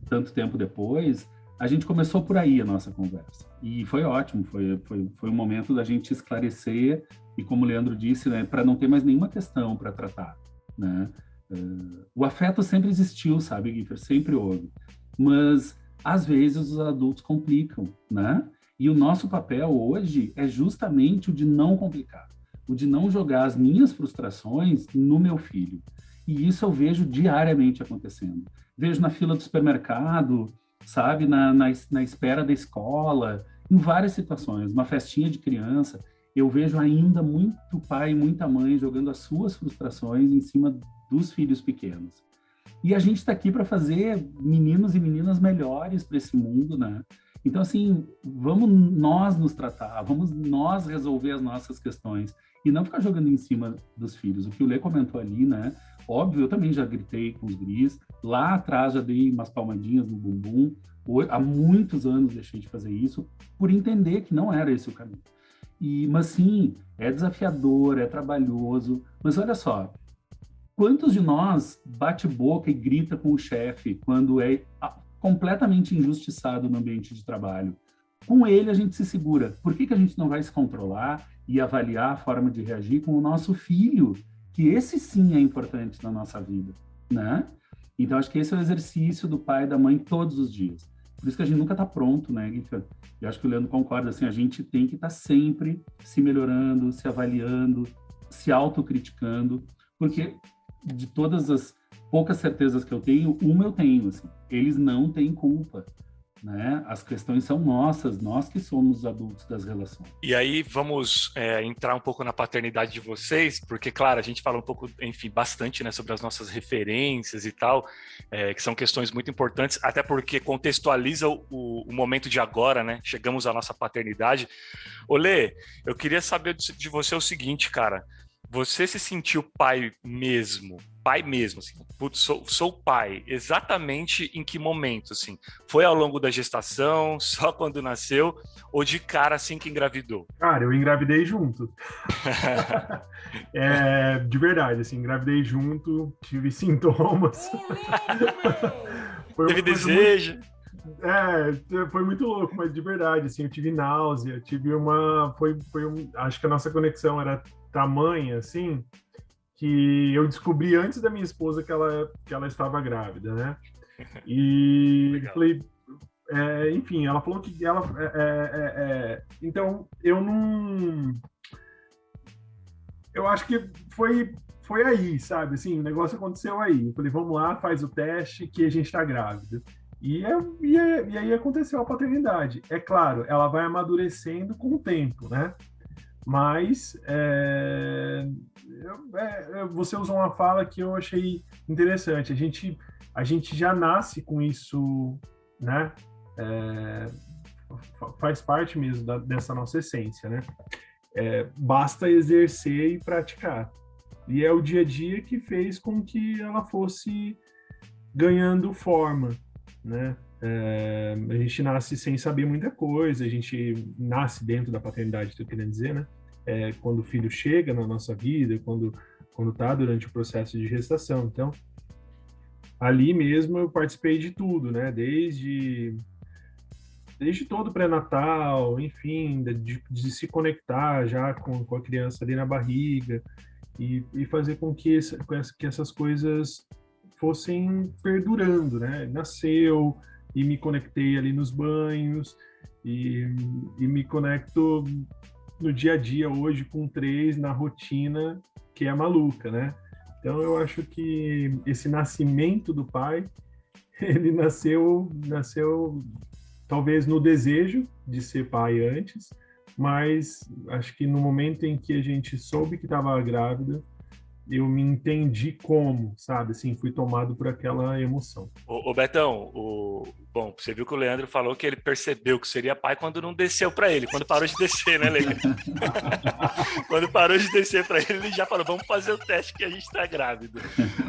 tanto tempo depois, a gente começou por aí a nossa conversa. E foi ótimo, foi um momento da gente esclarecer, e como o Leandro disse, né, para não ter mais nenhuma questão para tratar, né? O afeto sempre existiu, sabe, Guilherme? Sempre houve. Mas, às vezes, os adultos complicam, né? E o nosso papel hoje é justamente o de não complicar, o de não jogar as minhas frustrações no meu filho. E isso eu vejo diariamente acontecendo. Vejo na fila do supermercado, sabe, na espera da escola, em várias situações, uma festinha de criança, eu vejo ainda muito pai e muita mãe jogando as suas frustrações em cima dos filhos pequenos. E a gente está aqui para fazer meninos e meninas melhores para esse mundo, né? Então, assim, vamos nós nos tratar, vamos nós resolver as nossas questões e não ficar jogando em cima dos filhos. O que o Lê comentou ali, né? Óbvio, eu também já gritei com os guris. Lá atrás já dei umas palmadinhas no bumbum. Há muitos anos deixei de fazer isso por entender que não era esse o caminho. Mas sim, é desafiador, é trabalhoso. Mas olha só, quantos de nós bate boca e grita com o chefe quando é completamente injustiçado no ambiente de trabalho? Com ele a gente se segura. Por que a gente não vai se controlar e avaliar a forma de reagir com o nosso filho? Que esse sim é importante na nossa vida, né? Então, acho que esse é o exercício do pai e da mãe todos os dias. Por isso que a gente nunca está pronto, né, Guica? Eu acho que o Leandro concorda, assim, a gente tem que estar sempre se melhorando, se avaliando, se autocriticando, porque de todas as poucas certezas que eu tenho, uma eu tenho, assim, eles não têm culpa, né? As questões são nossas, nós que somos os adultos das relações. E aí vamos entrar um pouco na paternidade de vocês, porque, claro, a gente fala um pouco, enfim, bastante, né, sobre as nossas referências e tal, que são questões muito importantes, até porque contextualiza o momento de agora, né? Chegamos à nossa paternidade. Olê, eu queria saber de você o seguinte, cara. Você se sentiu pai mesmo, assim, putz, sou pai, exatamente em que momento, assim? Foi ao longo da gestação, só quando nasceu, ou de cara assim que engravidou? Cara, eu engravidei junto. De verdade, assim, engravidei junto, tive sintomas. Teve desejo? Foi muito louco, mas de verdade, assim, eu tive náusea, acho que a nossa conexão era tamanha, assim, que eu descobri antes da minha esposa que ela estava grávida, né? E falei, enfim, ela falou que ela... então, eu não... Eu acho que foi aí, sabe? Assim, o negócio aconteceu aí. Eu falei, vamos lá, faz o teste que a gente está grávida. E aí aconteceu a paternidade. É claro, ela vai amadurecendo com o tempo, né? Mas você usou uma fala que eu achei interessante. A gente já nasce com isso, né? Faz parte mesmo dessa nossa essência, né? Basta exercer e praticar. E é o dia a dia que fez com que ela fosse ganhando forma, né? A gente nasce sem saber muita coisa, a gente nasce dentro da paternidade, estou querendo dizer, né? Quando o filho chega na nossa vida, quando está durante o processo de gestação. Então, ali mesmo eu participei de tudo, né? Desde todo o pré-natal, enfim, de se conectar já com a criança ali na barriga e fazer com que essas coisas fossem perdurando, né? Nasceu e me conectei ali nos banhos e me conecto no dia a dia hoje com 3 na rotina que é maluca, né? Então eu acho que esse nascimento do pai, ele nasceu talvez no desejo de ser pai antes, mas acho que no momento em que a gente soube que estava grávida, eu me entendi como, sabe? Assim, fui tomado por aquela emoção. Ô Betão, bom, você viu que o Leandro falou que ele percebeu que seria pai quando não desceu para ele, quando parou de descer, né, Leandro? Quando parou de descer para ele já falou, vamos fazer o teste que a gente tá grávido.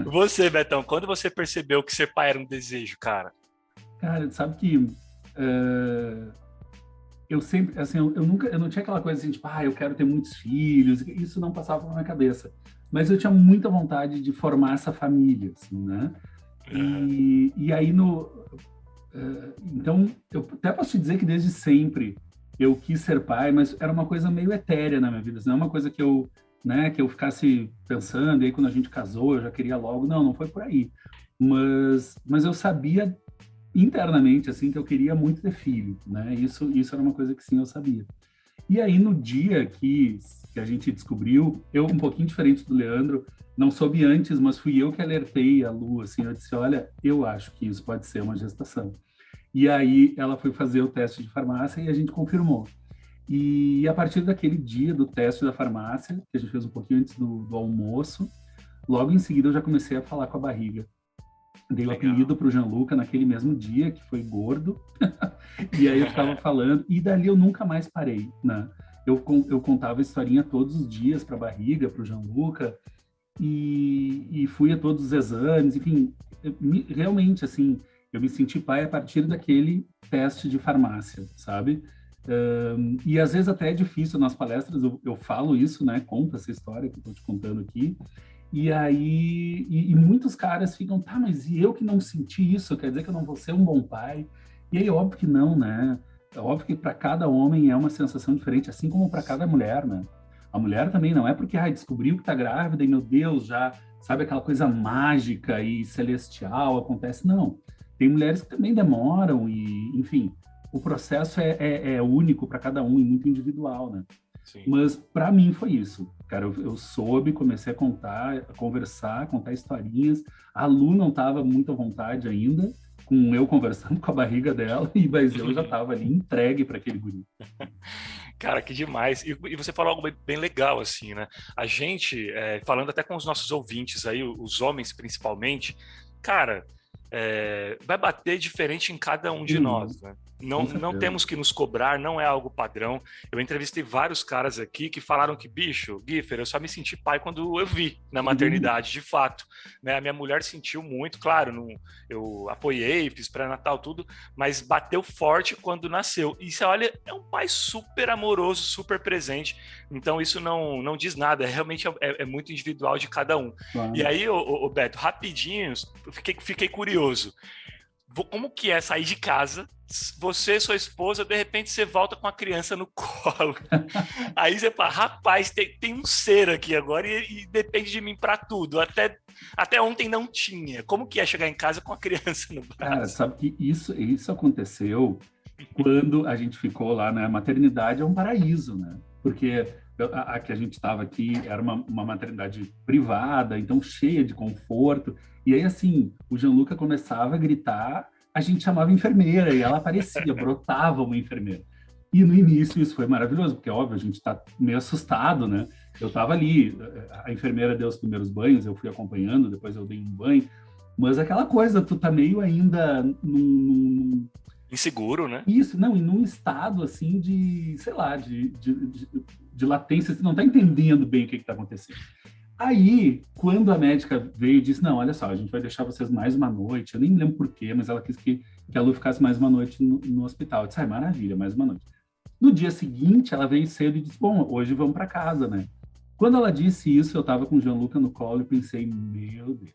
Você, Betão, quando você percebeu que ser pai era um desejo, cara? Cara, sabe que eu sempre, assim, eu não tinha aquela coisa assim, tipo, eu quero ter muitos filhos, isso não passava pela minha cabeça. Mas eu tinha muita vontade de formar essa família, assim, né? E aí, então, eu até posso te dizer que desde sempre eu quis ser pai, mas era uma coisa meio etérea na minha vida, assim, não é uma coisa que eu ficasse pensando, e aí quando a gente casou, eu já queria logo, não foi por aí. Mas eu sabia internamente, assim, que eu queria muito ter filho, né? Isso era uma coisa que sim, eu sabia. E aí, no dia que a gente descobriu, eu, um pouquinho diferente do Leandro, não soube antes, mas fui eu que alertei a Lu, assim, eu disse, olha, eu acho que isso pode ser uma gestação. E aí ela foi fazer o teste de farmácia e a gente confirmou. E a partir daquele dia do teste da farmácia, que a gente fez um pouquinho antes do almoço, logo em seguida eu já comecei a falar com a barriga. Dei o apelido para o Gianluca naquele mesmo dia, que foi gordo, e aí eu ficava falando, e dali eu nunca mais parei, né? Eu contava a historinha todos os dias para a barriga, para o Gianluca, e fui a todos os exames, enfim, realmente, assim, eu me senti pai a partir daquele teste de farmácia, sabe? E às vezes até é difícil nas palestras, eu falo isso, né? Conto essa história que eu estou te contando aqui, e aí, muitos caras ficam, tá, mas e eu que não senti isso, quer dizer que eu não vou ser um bom pai? E aí, óbvio que não, né? É óbvio que para cada homem é uma sensação diferente, assim como para cada mulher, né? A mulher também não é porque, descobriu que tá grávida e, meu Deus, já sabe aquela coisa mágica e celestial acontece. Não. Tem mulheres que também demoram e, enfim, o processo é único para cada um e muito individual, né? Sim. Mas para mim foi isso, cara. Eu soube, comecei a contar, a conversar, contar historinhas. A Lu não estava muito à vontade ainda, com eu conversando com a barriga dela, mas eu já estava ali entregue para aquele guri. Cara, que demais. E você falou algo bem legal, assim, né? A gente, falando até com os nossos ouvintes aí, os homens principalmente, cara, vai bater diferente em cada um de nós, né? Não temos que nos cobrar, não é algo padrão. Eu entrevistei vários caras aqui que falaram que, bicho, Giffer, eu só me senti pai quando eu vi na maternidade, de fato. Né? A minha mulher sentiu muito, claro, eu apoiei, fiz pré-natal, tudo, mas bateu forte quando nasceu. E você olha, é um pai super amoroso, super presente. Então isso não diz nada, realmente é muito individual de cada um. Claro. E aí, ô Beto, rapidinho, eu fiquei curioso. Como que é sair de casa, você e sua esposa, de repente você volta com a criança no colo. Aí você fala, rapaz, tem um ser aqui agora e depende de mim para tudo. Até ontem não tinha. Como que é chegar em casa com a criança no braço? Cara, sabe que isso aconteceu quando a gente ficou lá, né? A maternidade é um paraíso, né? Porque a que a gente estava aqui era uma maternidade privada, então cheia de conforto. E aí, assim, o Gianluca começava a gritar, a gente chamava a enfermeira e ela aparecia, brotava uma enfermeira. E no início isso foi maravilhoso, porque, óbvio, a gente está meio assustado, né? Eu estava ali, a enfermeira deu os primeiros banhos, eu fui acompanhando, depois eu dei um banho, mas aquela coisa, tu tá meio ainda inseguro, né? Isso, não, e num estado, assim, de, sei lá, de latência, você não tá entendendo bem o que tá acontecendo. Aí, quando a médica veio e disse, não, olha só, a gente vai deixar vocês mais uma noite, eu nem me lembro por quê, mas ela quis que a Lu ficasse mais uma noite no hospital. Eu disse, maravilha, mais uma noite. No dia seguinte, ela veio cedo e disse, bom, hoje vamos para casa, né? Quando ela disse isso, eu tava com o Gianluca no colo e pensei, meu Deus,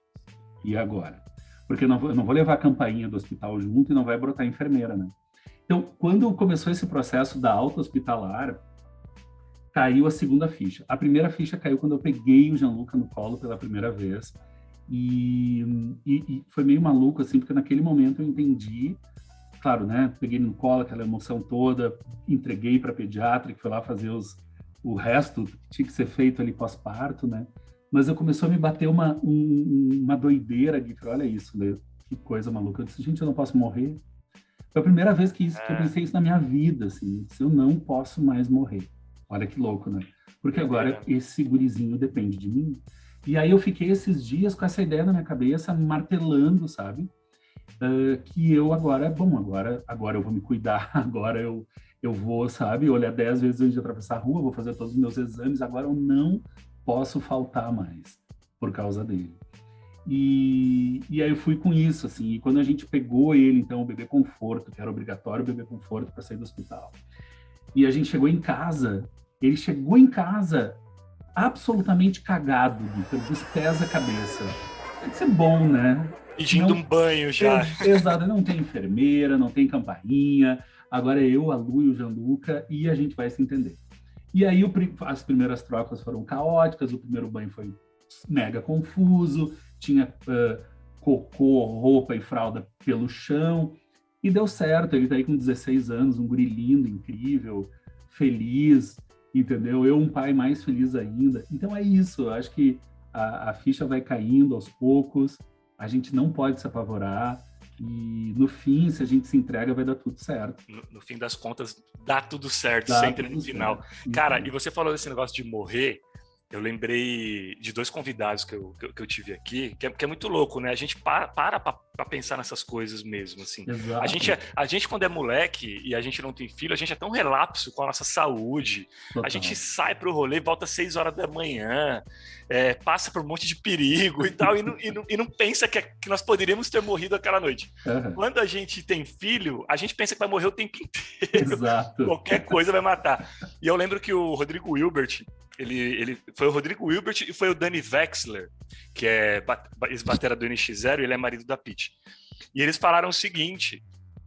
e agora? Porque eu não vou levar a campainha do hospital junto e não vai brotar a enfermeira, né? Então, quando começou esse processo da alta hospitalar, caiu a segunda ficha. A primeira ficha caiu quando eu peguei o Gianluca no colo pela primeira vez. E foi meio maluco, assim, porque naquele momento eu entendi, claro, né? Peguei no colo, aquela emoção toda, entreguei para a pediatra, que foi lá fazer o resto que tinha que ser feito ali pós-parto, né? Mas eu começou a me bater uma doideira, Gui, olha isso, né? Que coisa maluca. Eu disse, gente, eu não posso morrer. Foi a primeira vez que eu pensei isso na minha vida, assim, eu disse, eu não posso mais morrer. Olha que louco, né? Porque agora esse gurizinho depende de mim. E aí eu fiquei esses dias com essa ideia na minha cabeça, martelando, sabe? Que eu agora eu vou me cuidar, agora eu vou, sabe? Olhar 10 vezes antes de atravessar a rua, vou fazer todos os meus exames, agora eu não posso faltar mais por causa dele. E aí eu fui com isso, assim, e quando a gente pegou ele, então, o bebê conforto, que era obrigatório o bebê conforto para sair do hospital, e a gente chegou em casa, ele chegou em casa absolutamente cagado, dos pés à cabeça. Tem que ser bom, né? Pedindo um banho já. Exato, não tem enfermeira, não tem campainha, agora é eu, a Lu e o Gianluca, e a gente vai se entender. E aí as primeiras trocas foram caóticas, o primeiro banho foi mega confuso, tinha cocô, roupa e fralda pelo chão, e deu certo, ele tá aí com 16 anos, um guri lindo, incrível, feliz, entendeu? Eu, um pai mais feliz ainda. Então é isso, eu acho que a ficha vai caindo aos poucos, a gente não pode se apavorar, e no fim, se a gente se entrega, vai dar tudo certo. No fim das contas, dá tudo certo, Dá sempre tudo no final. certo. Cara, e você falou desse negócio de morrer, eu lembrei de 2 convidados que eu tive aqui, que é muito louco, né? A gente para pensar nessas coisas mesmo, assim. Exato. A gente, quando é moleque e a gente não tem filho, a gente é tão relapso com a nossa saúde. Total. A gente sai pro rolê, volta às 6 horas da manhã, passa por um monte de perigo e tal, e não pensa que nós poderíamos ter morrido aquela noite. Uhum. Quando a gente tem filho, a gente pensa que vai morrer o tempo inteiro. Exato. Qualquer coisa vai matar. E eu lembro que o Rodrigo Hilbert, ele foi o Rodrigo Hilbert e foi o Danny Wexler, que é ex-batera do NX0, e ele é marido da Pitty. E eles falaram o seguinte,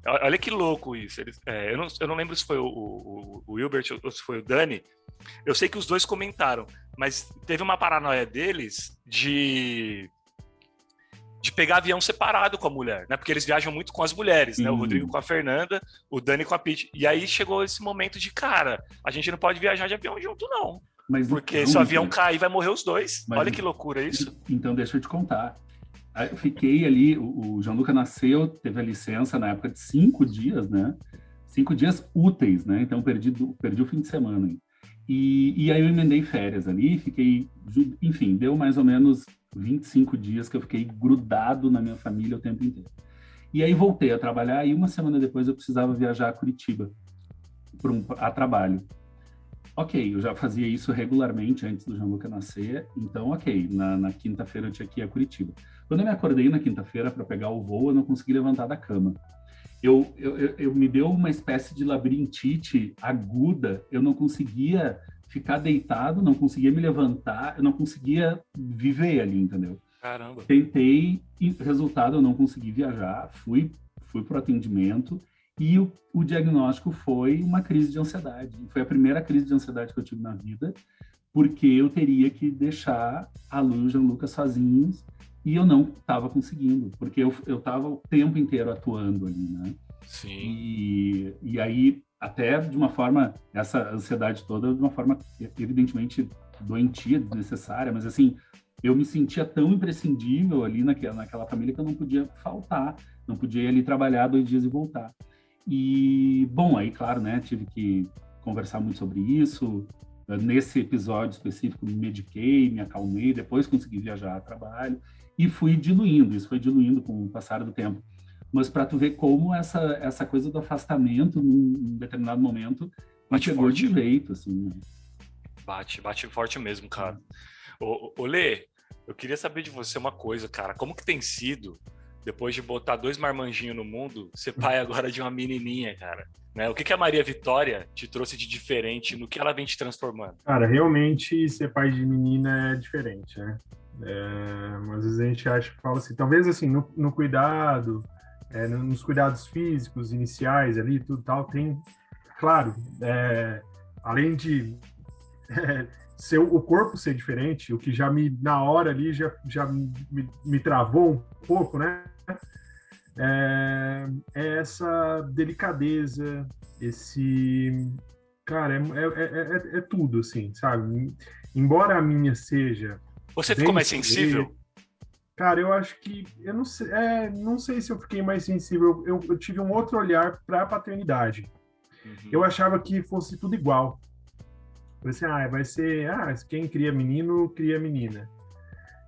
olha que louco isso, eu não lembro se foi o Hilbert ou se foi o Danny, eu sei que os dois comentaram, mas teve uma paranoia deles de pegar avião separado com a mulher, né? Porque eles viajam muito com as mulheres, né? O Rodrigo com a Fernanda, o Danny com a Pitty. E aí chegou esse momento de, cara, a gente não pode viajar de avião junto, não. Porque se o avião cair, vai morrer os dois. Olha que loucura isso. Então, deixa eu te contar. Eu fiquei ali, o Gianluca nasceu, teve a licença na época de 5 dias, né? 5 dias úteis, né? Então, perdi o fim de semana. E aí eu emendei férias ali, fiquei... Enfim, deu mais ou menos 25 dias que eu fiquei grudado na minha família o tempo inteiro. E aí voltei a trabalhar e uma semana depois eu precisava viajar a Curitiba a trabalho. Ok, eu já fazia isso regularmente antes do Gianluca nascer, então ok, na quinta-feira eu tinha que ir a Curitiba. Quando eu me acordei na quinta-feira para pegar o voo, eu não consegui levantar da cama. Eu me deu uma espécie de labirintite aguda, eu não conseguia ficar deitado, não conseguia me levantar, eu não conseguia viver ali, entendeu? Caramba. Tentei, e resultado, eu não consegui viajar, fui pro atendimento, e o diagnóstico foi uma crise de ansiedade. Foi a primeira crise de ansiedade que eu tive na vida, porque eu teria que deixar a Lu e o Gianluca sozinhos, e eu não estava conseguindo, porque eu estava o tempo inteiro atuando ali, né? Sim. E aí, até de uma forma, essa ansiedade toda, de uma forma evidentemente doentia, desnecessária, mas assim, eu me sentia tão imprescindível ali naquela família que eu não podia faltar, não podia ir ali trabalhar 2 dias e voltar. E, bom, aí, claro, né, tive que conversar muito sobre isso. Nesse episódio específico, me mediquei, me acalmei, depois consegui viajar a trabalho e fui diluindo, isso foi diluindo com o passar do tempo. Mas para tu ver como essa coisa do afastamento, num determinado momento, me chegou de jeito, assim. Né? Bate forte mesmo, cara. Ô Lê, eu queria saber de você uma coisa, cara. Como que tem sido, depois de botar 2 marmanjinhos no mundo, ser pai agora de uma menininha, cara? Né? O que a Maria Vitória te trouxe de diferente, no que ela vem te transformando? Cara, realmente ser pai de menina é diferente, né? Às vezes a gente acha que fala assim, talvez assim, no cuidado, nos cuidados físicos iniciais ali, tudo tal, tem, claro, além de o corpo ser diferente, o que já na hora ali, já me travou um pouco, né? Essa delicadeza, cara, é tudo, assim, sabe? Embora a minha seja... Você ficou mais sensível? Cara, eu acho que... Eu não sei se eu fiquei mais sensível. Eu tive um outro olhar para a paternidade. Uhum. Eu achava que fosse tudo igual. Você, vai ser... quem cria menino, cria menina.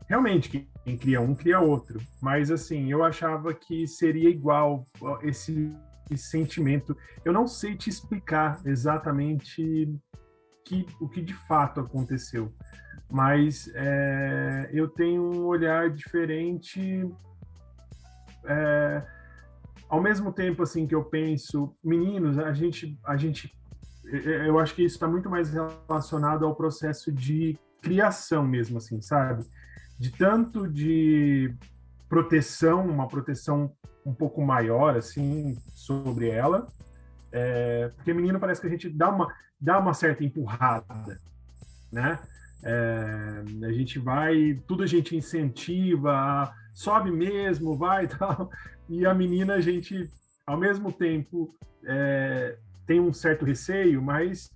Realmente, quem cria um, cria outro. Mas, assim, eu achava que seria igual esse sentimento. Eu não sei te explicar exatamente o que de fato aconteceu. Mas eu tenho um olhar diferente. Ao mesmo tempo, assim, que eu penso... Meninos, a gente eu acho que isso está muito mais relacionado ao processo de criação mesmo, assim, sabe? De tanto de proteção, uma proteção um pouco maior, assim, sobre ela, porque menino parece que a gente dá uma certa empurrada, né? A gente vai, tudo a gente incentiva, sobe mesmo, vai e tal, e a menina a gente, ao mesmo tempo, tem um certo receio, mas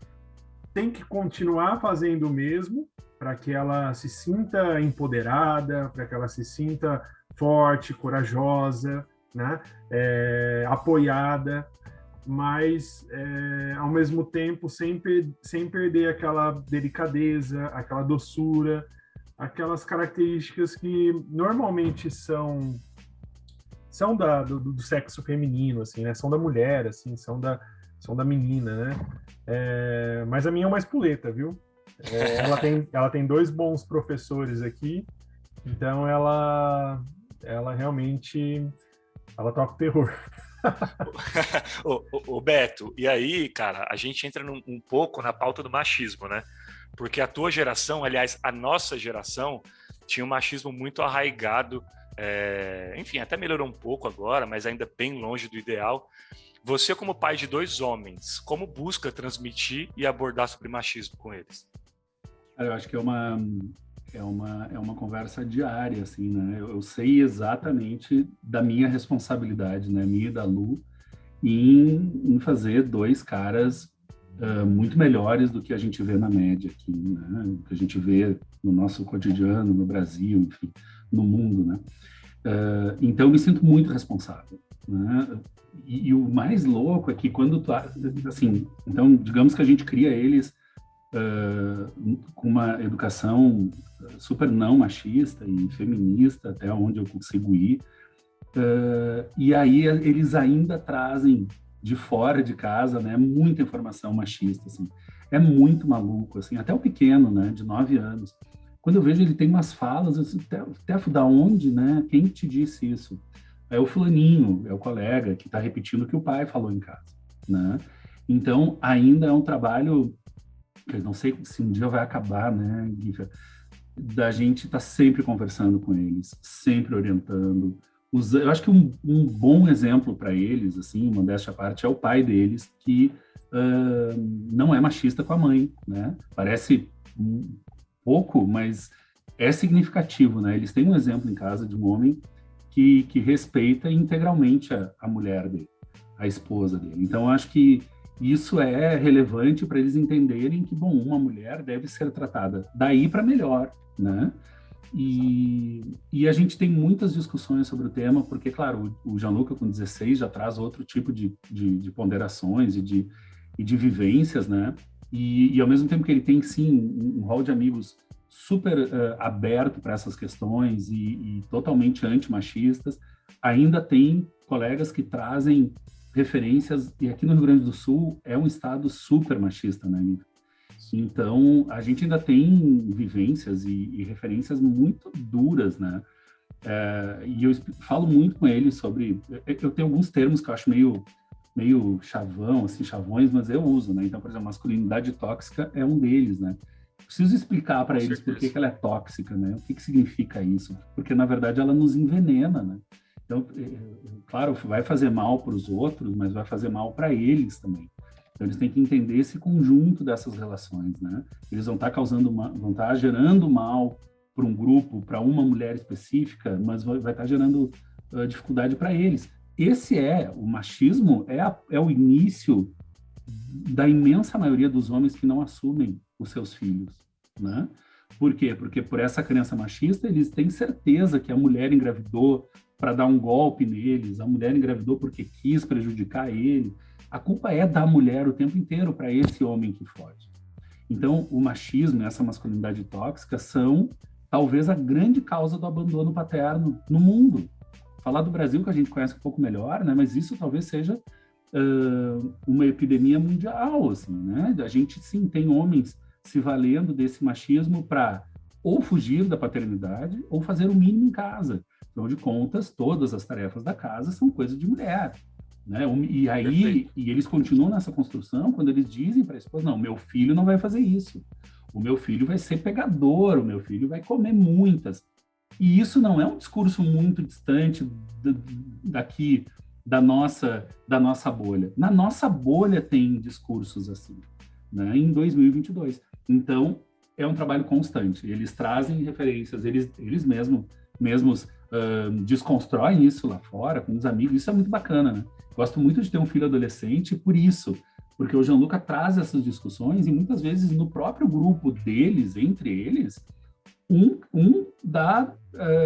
tem que continuar fazendo o mesmo para que ela se sinta empoderada, para que ela se sinta forte, corajosa, né? Apoiada, mas ao mesmo tempo sem perder aquela delicadeza, aquela doçura, aquelas características que normalmente são do sexo feminino, assim, né? São da mulher, assim, são da menina, né? Mas a minha é uma espoleta, viu? Ela tem 2 bons professores aqui, então ela realmente ela toca o terror. Ô, Beto, e aí, cara, a gente entra um pouco na pauta do machismo, né? Porque a tua geração, aliás, a nossa geração, tinha um machismo muito arraigado, enfim, até melhorou um pouco agora, mas ainda bem longe do ideal. Você, como pai de 2 homens, como busca transmitir e abordar sobre machismo com eles? Eu acho que é uma conversa diária, assim, né? Eu sei exatamente da minha responsabilidade, né? Minha e da Lu, em fazer 2 caras muito melhores do que a gente vê na média aqui, né? Do que a gente vê no nosso cotidiano, no Brasil, enfim, no mundo, né? Então, eu me sinto muito responsável, né? E o mais louco é que quando assim, então, digamos que a gente cria eles com uma educação super não machista e feminista, até onde eu consigo ir, e aí eles ainda trazem de fora de casa, né, muita informação machista, assim. É muito maluco, assim, até o pequeno, né, de 9 anos. Quando eu vejo ele tem umas falas, eu disse, Tefo, da onde, né? Quem te disse isso? É o fulaninho, é o colega que está repetindo o que o pai falou em casa, né? Então, ainda é um trabalho que eu não sei se um dia vai acabar, né, Guifa? Da gente estar sempre conversando com eles, sempre orientando. Eu acho que um bom exemplo para eles, assim, modéstia à parte, é o pai deles, que não é machista com a mãe, né? Parece pouco, mas é significativo, né? Eles têm um exemplo em casa de um homem que respeita integralmente a mulher dele, a esposa dele. Então, eu acho que isso é relevante para eles entenderem que, bom, uma mulher deve ser tratada daí para melhor, né? E a gente tem muitas discussões sobre o tema, porque, claro, o Gianluca, com 16, já traz outro tipo de ponderações e de vivências, né? E ao mesmo tempo que ele tem, sim, um rol de amigos super aberto para essas questões e totalmente antimachistas, ainda tem colegas que trazem referências, e aqui no Rio Grande do Sul é um estado super machista, né, Nico? Então, a gente ainda tem vivências e referências muito duras, né? E eu falo muito com eles sobre... Eu tenho alguns termos que eu acho meio chavão, assim, chavões, mas eu uso, né? Então, por exemplo, masculinidade tóxica é um deles, né? Preciso explicar para eles por que ela é tóxica, né? O que significa isso? Porque, na verdade, ela nos envenena, né? Então, claro, vai fazer mal para os outros, mas vai fazer mal para eles também. Então, eles têm que entender esse conjunto dessas relações, né? Eles vão estar gerando mal para um grupo, para uma mulher específica, mas vai estar gerando dificuldade para eles. O machismo é o início da imensa maioria dos homens que não assumem os seus filhos, né? Por quê? Porque por essa crença machista, eles têm certeza que a mulher engravidou para dar um golpe neles, a mulher engravidou porque quis prejudicar ele. A culpa é da mulher o tempo inteiro para esse homem que foge. Então, o machismo e essa masculinidade tóxica são, talvez, a grande causa do abandono paterno no mundo. Falar do Brasil, que a gente conhece um pouco melhor, né? Mas isso talvez seja uma epidemia mundial, assim, né? A gente, sim, tem homens se valendo desse machismo para ou fugir da paternidade ou fazer o mínimo em casa. Afinal de contas, todas as tarefas da casa são coisa de mulher, né? E aí, e eles continuam nessa construção quando eles dizem para a esposa, não, meu filho não vai fazer isso, o meu filho vai ser pegador, o meu filho vai comer muitas. E isso não é um discurso muito distante daqui da nossa bolha. Na nossa bolha tem discursos assim, né, em 2022. Então, é um trabalho constante. Eles trazem referências, eles mesmos desconstroem isso lá fora com os amigos. Isso é muito bacana, né? Gosto muito de ter um filho adolescente por isso, porque o Gianluca traz essas discussões e muitas vezes no próprio grupo deles, entre eles,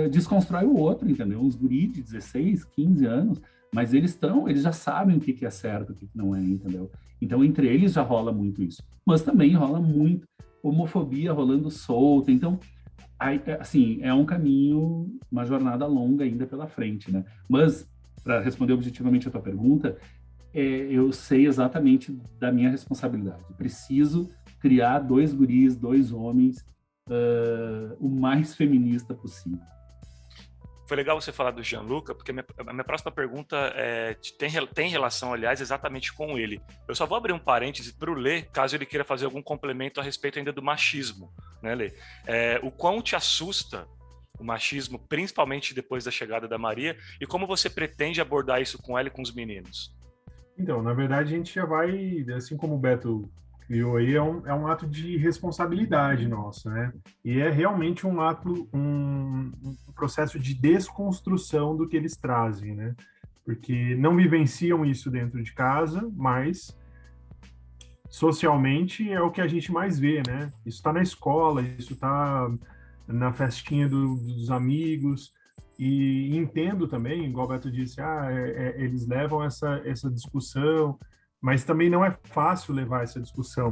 desconstrói o outro, entendeu? Uns guri de 16, 15 anos, mas eles já sabem o que é certo, o que não é, entendeu? Então, entre eles já rola muito isso. Mas também rola muito homofobia rolando solta. Então, assim, é um caminho, uma jornada longa ainda pela frente, né? Mas, para responder objetivamente a tua pergunta, eu sei exatamente da minha responsabilidade. Preciso criar 2 guris, 2 homens, o mais feminista possível. Foi legal você falar do Gianluca, porque a minha próxima pergunta tem relação, aliás, exatamente com ele. Eu só vou abrir um parêntese para o Lê, caso ele queira fazer algum complemento a respeito ainda do machismo, né, Lê? O quão te assusta o machismo, principalmente depois da chegada da Maria, e como você pretende abordar isso com ela e com os meninos? Então, na verdade, a gente já vai, assim como o Beto criou aí, é um ato de responsabilidade nossa, né? E é realmente um ato, um processo de desconstrução do que eles trazem, né? Porque não vivenciam isso dentro de casa, mas socialmente é o que a gente mais vê, né? Isso está na escola, isso está na festinha dos amigos, e entendo também, igual o Beto disse, eles levam essa discussão, mas também não é fácil levar essa discussão.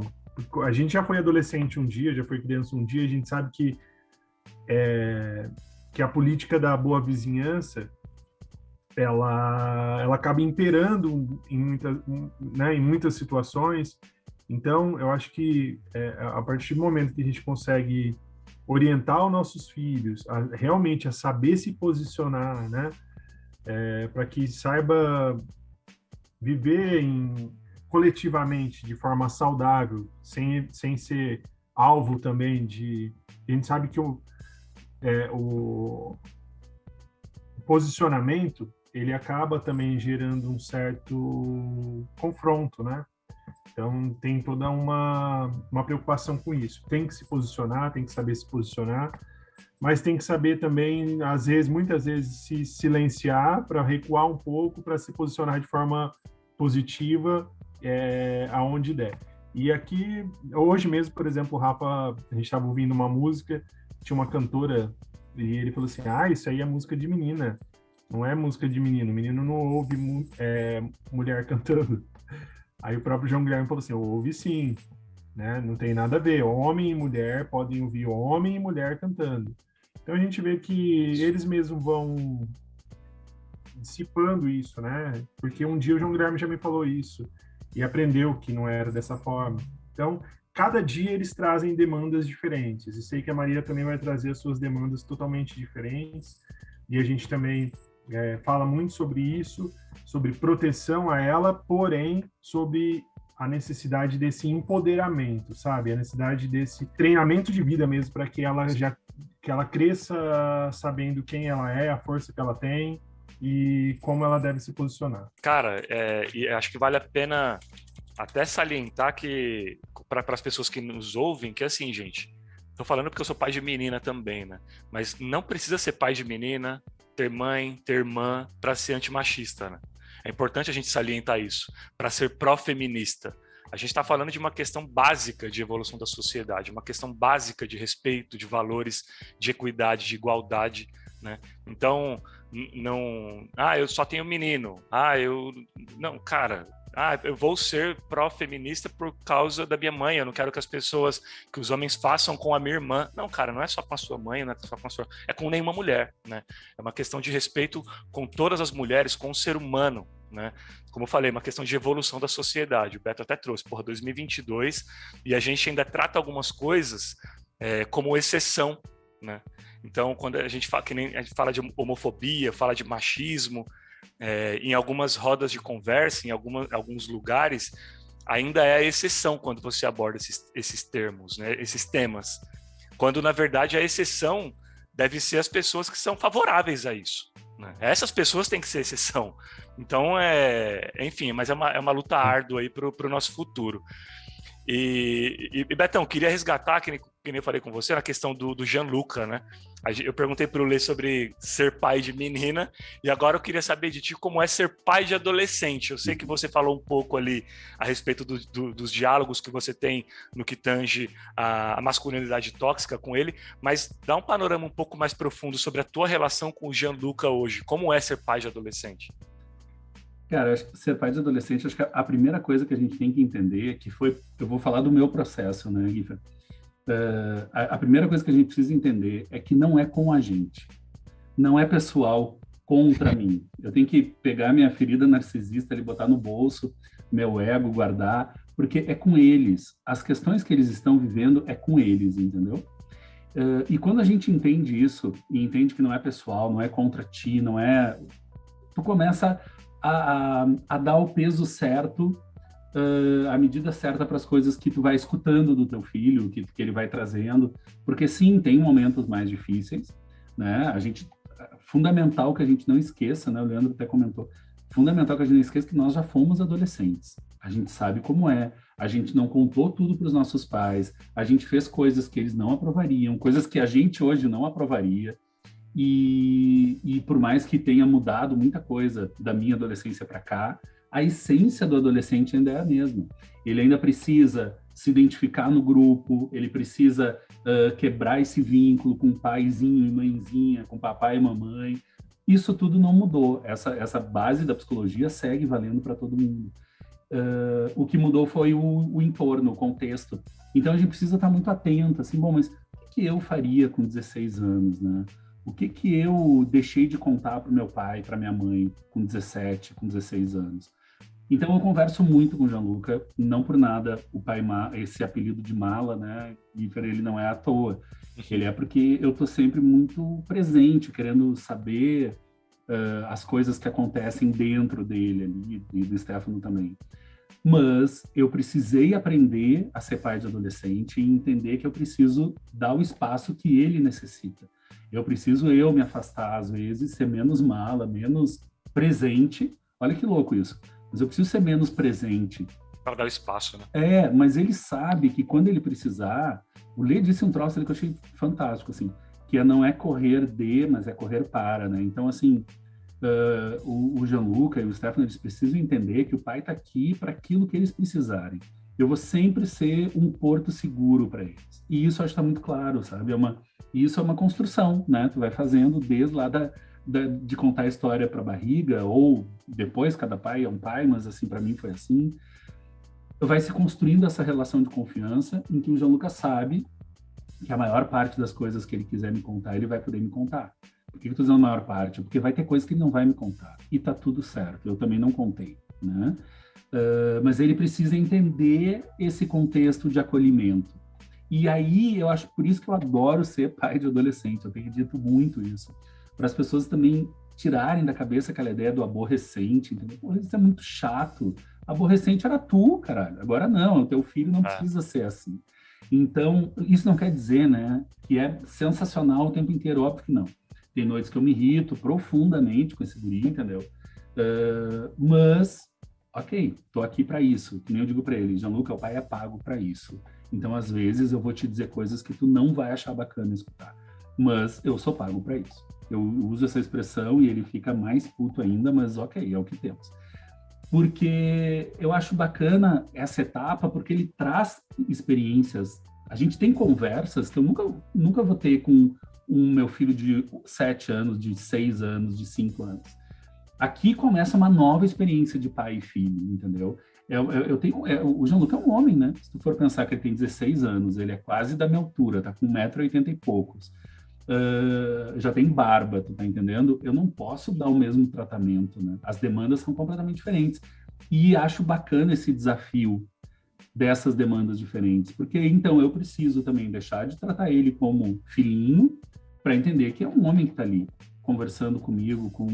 A gente já foi adolescente um dia, já foi criança um dia, a gente sabe que a política da boa vizinhança, ela acaba imperando em muitas situações. Então, eu acho que a partir do momento que a gente consegue orientar os nossos filhos realmente a saber se posicionar, né, para que saiba viver coletivamente de forma saudável, sem ser alvo também a gente sabe que o posicionamento ele acaba também gerando um certo confronto, né? Então, tem toda uma preocupação com isso. Tem que se posicionar, tem que saber se posicionar, mas tem que saber também, muitas vezes, se silenciar para recuar um pouco, para se posicionar de forma positiva aonde der. E aqui, hoje mesmo, por exemplo, o Rafa, a gente estava ouvindo uma música, tinha uma cantora, e ele falou assim, isso aí é música de menina, não é música de menino, menino não ouve mulher cantando. Aí o próprio João Guilherme falou assim, ouve sim, né? Não tem nada a ver, homem e mulher podem ouvir homem e mulher cantando. Então a gente vê que eles mesmos vão dissipando isso, né? Porque um dia o João Guilherme já me falou isso e aprendeu que não era dessa forma. Então, cada dia eles trazem demandas diferentes. E sei que a Maria também vai trazer as suas demandas totalmente diferentes. E a gente também fala muito sobre isso, sobre proteção a ela, porém, sobre a necessidade desse empoderamento, sabe? A necessidade desse treinamento de vida mesmo, para que ela cresça sabendo quem ela é, a força que ela tem e como ela deve se posicionar. Cara, e acho que vale a pena até salientar que, para as pessoas que nos ouvem, que assim, gente, tô falando porque eu sou pai de menina também, né? Mas não precisa ser pai de menina, ter mãe, ter irmã, para ser antimachista, né? É importante a gente salientar isso, para ser pró-feminista. A gente está falando de uma questão básica de evolução da sociedade, uma questão básica de respeito, de valores, de equidade, de igualdade, né? Então, não... eu só tenho menino. Não, cara... eu vou ser pró-feminista por causa da minha mãe, eu não quero que os homens façam com a minha irmã. Não, cara, não é só com a sua mãe, não é só com a sua... É com nenhuma mulher, né? É uma questão de respeito com todas as mulheres, com o ser humano, né? Como eu falei, uma questão de evolução da sociedade. O Beto até trouxe, 2022, e a gente ainda trata algumas coisas como exceção, né? Então, quando a gente fala de homofobia, fala de machismo, em algumas rodas de conversa, em alguns lugares, ainda é a exceção quando você aborda esses termos, né, esses temas. Quando, na verdade, a exceção deve ser as pessoas que são favoráveis a isso, né? Essas pessoas têm que ser exceção. Então, enfim, mas é uma luta árdua aí para o nosso futuro. E Betão, queria resgatar, que que nem eu falei com você, na questão do Gianluca, né? Eu perguntei para o Lê sobre ser pai de menina, e agora eu queria saber de ti como é ser pai de adolescente. Eu sei que você falou um pouco ali a respeito dos diálogos que você tem no que tange a masculinidade tóxica com ele, mas dá um panorama um pouco mais profundo sobre a tua relação com o Gianluca hoje. Como é ser pai de adolescente? Cara, acho que ser pai de adolescente, acho que a primeira coisa que a gente tem que entender, que foi, eu vou falar do meu processo, né, Guifer? A primeira coisa que a gente precisa entender é que não é com a gente, não é pessoal contra mim. Eu tenho que pegar minha ferida narcisista e botar no bolso, meu ego, guardar, porque é com eles. As questões que eles estão vivendo é com eles, entendeu? E quando a gente entende isso, e entende que não é pessoal, não é contra ti, não é... Tu começa a dar o peso certo, a medida certa para as coisas que tu vai escutando do teu filho, que ele vai trazendo, porque sim, tem momentos mais difíceis, né? Fundamental que a gente não esqueça, né? O Leandro até comentou, fundamental que a gente não esqueça que nós já fomos adolescentes, a gente sabe como é, a gente não contou tudo para os nossos pais, a gente fez coisas que eles não aprovariam, coisas que a gente hoje não aprovaria, e por mais que tenha mudado muita coisa da minha adolescência para cá, a essência do adolescente ainda é a mesma. Ele ainda precisa se identificar no grupo, ele precisa quebrar esse vínculo com paizinho e mãezinha, com papai e mamãe. Isso tudo não mudou. Essa base da psicologia segue valendo para todo mundo. O que mudou foi o entorno, o contexto. Então a gente precisa estar muito atento, assim, bom, mas o que eu faria com 16 anos, né? O que eu deixei de contar para o meu pai, para minha mãe, com 17, com 16 anos? Então, eu converso muito com o Gianluca, não por nada o pai, esse apelido de mala, né? Ele não é à toa. Ele é porque eu estou sempre muito presente, querendo saber as coisas que acontecem dentro dele ali, e do Stefano também. Mas eu precisei aprender a ser pai de adolescente e entender que eu preciso dar o espaço que ele necessita. Eu preciso me afastar, às vezes, ser menos mala, menos presente. Olha que louco isso. Mas eu preciso ser menos presente. Para dar espaço, né? Mas ele sabe que quando ele precisar... O Lê disse um troço ali que eu achei fantástico, assim, que não é correr mas é correr para, né? Então, assim, o Gianluca e o Stefano, eles precisam entender que o pai está aqui para aquilo que eles precisarem. Eu vou sempre ser um porto seguro para eles. E isso eu acho que está muito claro, sabe? Isso é uma construção, né? Tu vai fazendo desde lá de contar a história para a barriga, ou depois cada pai é um pai, mas assim, para mim foi assim. Vai se construindo essa relação de confiança em que o Gianluca sabe que a maior parte das coisas que ele quiser me contar, ele vai poder me contar. Por que eu estou dizendo a maior parte? Porque vai ter coisas que ele não vai me contar. E tá tudo certo, eu também não contei, né? Mas ele precisa entender esse contexto de acolhimento. E aí, eu acho por isso que eu adoro ser pai de adolescente, eu tenho dito muito isso, para as pessoas também tirarem da cabeça aquela ideia do aborrecente, entendeu? Pô, isso é muito chato, aborrecente era tu, caralho, agora não, o teu filho não precisa ser assim. Então, isso não quer dizer, né, que é sensacional o tempo inteiro, óbvio que não. Tem noites que eu me irrito profundamente com esse guri, entendeu? Mas, ok, tô aqui para isso, que nem eu digo para ele, Gianluca, o pai é pago para isso. Então, às vezes, eu vou te dizer coisas que tu não vai achar bacana escutar. Mas eu sou pago para isso. Eu uso essa expressão e ele fica mais puto ainda, mas ok, é o que temos. Porque eu acho bacana essa etapa, porque ele traz experiências. A gente tem conversas que eu nunca vou ter com meu filho de 7 anos, de 6 anos, de 5 anos. Aqui começa uma nova experiência de pai e filho, entendeu? O Gianluca é um homem, né? Se tu for pensar que ele tem 16 anos, ele é quase da minha altura, tá com 1,80 m e poucos. Já tem barba, tu tá entendendo? Eu não posso dar o mesmo tratamento, né? As demandas são completamente diferentes. E acho bacana esse desafio dessas demandas diferentes, porque então eu preciso também deixar de tratar ele como filhinho para entender que é um homem que tá ali conversando comigo, com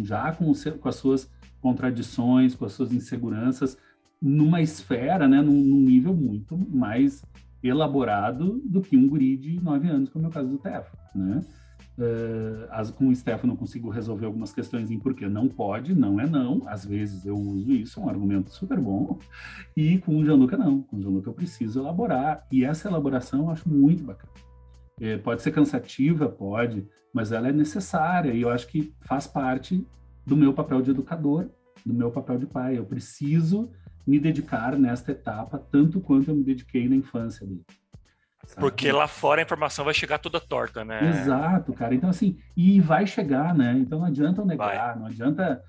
as suas contradições, com as suas inseguranças, numa esfera, né, num nível muito mais elaborado do que um guri de 9 anos, como é o caso do Tefo, né? Com o Stefano eu consigo resolver algumas questões em porque não pode, não é não, às vezes eu uso isso, é um argumento super bom, e com o Gianluca não, com o Gianluca eu preciso elaborar, e essa elaboração eu acho muito bacana. Pode ser cansativa, pode, mas ela é necessária e eu acho que faz parte do meu papel de educador, do meu papel de pai. Eu preciso me dedicar nesta etapa tanto quanto eu me dediquei na infância dele. Sabe? Porque lá fora a informação vai chegar toda torta, né? Exato, cara. Então, assim, e vai chegar, né? Então não adianta eu negar, não adianta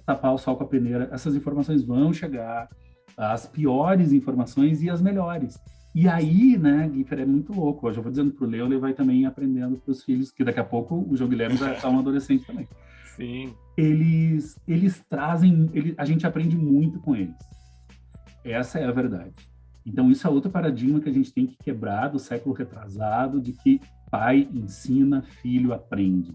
tapar o sol com a peneira. Essas informações vão chegar, as piores informações e as melhores. E aí, né, Guifer, é muito louco. Hoje eu vou dizendo pro Leo, ele vai também aprendendo pros filhos, que daqui a pouco o João Guilherme já é um adolescente também. Sim. Eles trazem, a gente aprende muito com eles. Essa é a verdade. Então, isso é outro paradigma que a gente tem que quebrar do século retrasado, de que pai ensina, filho aprende.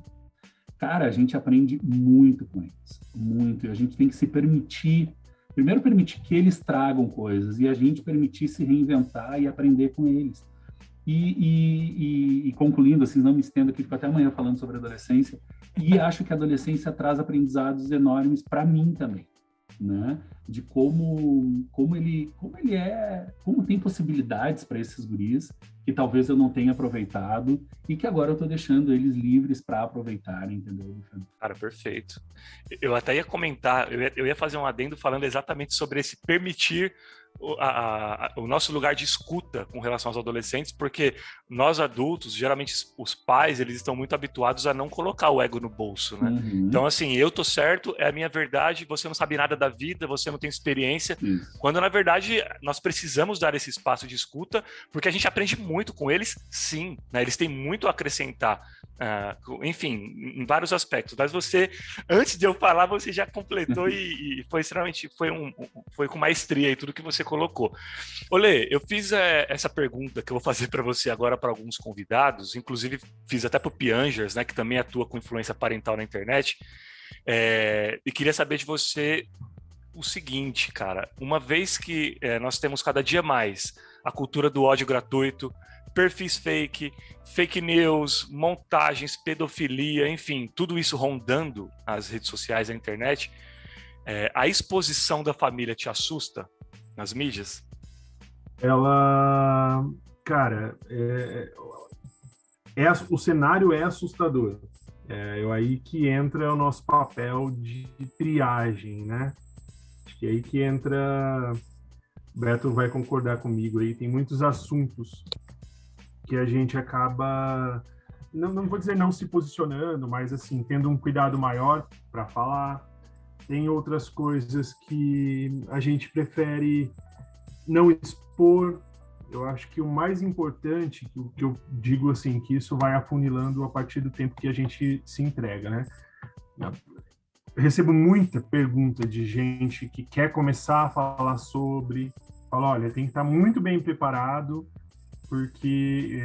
Cara, a gente aprende muito com eles, muito. E a gente tem que se permitir, primeiro permitir que eles tragam coisas e a gente permitir se reinventar e aprender com eles. E concluindo, assim, não me estendo aqui, fico até amanhã falando sobre adolescência, e acho que a adolescência traz aprendizados enormes para mim também, né? De como tem possibilidades para esses guris que talvez eu não tenha aproveitado e que agora eu estou deixando eles livres para aproveitarem, entendeu? Cara, perfeito. Eu até ia comentar, eu ia fazer um adendo falando exatamente sobre esse permitir o nosso lugar de escuta com relação aos adolescentes, porque nós adultos, geralmente os pais, eles estão muito habituados a não colocar o ego no bolso, né? Uhum. Então, assim, eu tô certo, é a minha verdade, você não sabe nada da vida, você não tem experiência, quando, na verdade, nós precisamos dar esse espaço de escuta, porque a gente aprende muito com eles, sim, né? Eles têm muito a acrescentar, enfim, em vários aspectos, mas você, antes de eu falar, você já completou e foi extremamente, foi com maestria e tudo que você colocou. Olê, eu fiz essa pergunta que eu vou fazer para você agora para alguns convidados, inclusive fiz até para o Piangers, né, que também atua com influência parental na internet, e queria saber de você o seguinte, cara, uma vez que nós temos cada dia mais a cultura do ódio gratuito, perfis fake news, montagens, pedofilia, enfim, tudo isso rondando as redes sociais, a internet, a exposição da família te assusta nas mídias? Ela, cara, o cenário é assustador. É aí que entra o nosso papel de triagem, né? Acho que é aí que entra, o Beto vai concordar comigo aí, tem muitos assuntos que a gente acaba, não vou dizer não se posicionando, mas assim, tendo um cuidado maior para falar. Tem outras coisas que a gente prefere não expor. Eu acho que o mais importante, que eu digo assim, que isso vai afunilando a partir do tempo que a gente se entrega, né? Eu recebo muita pergunta de gente que quer começar a falar sobre, fala, olha, tem que estar muito bem preparado, porque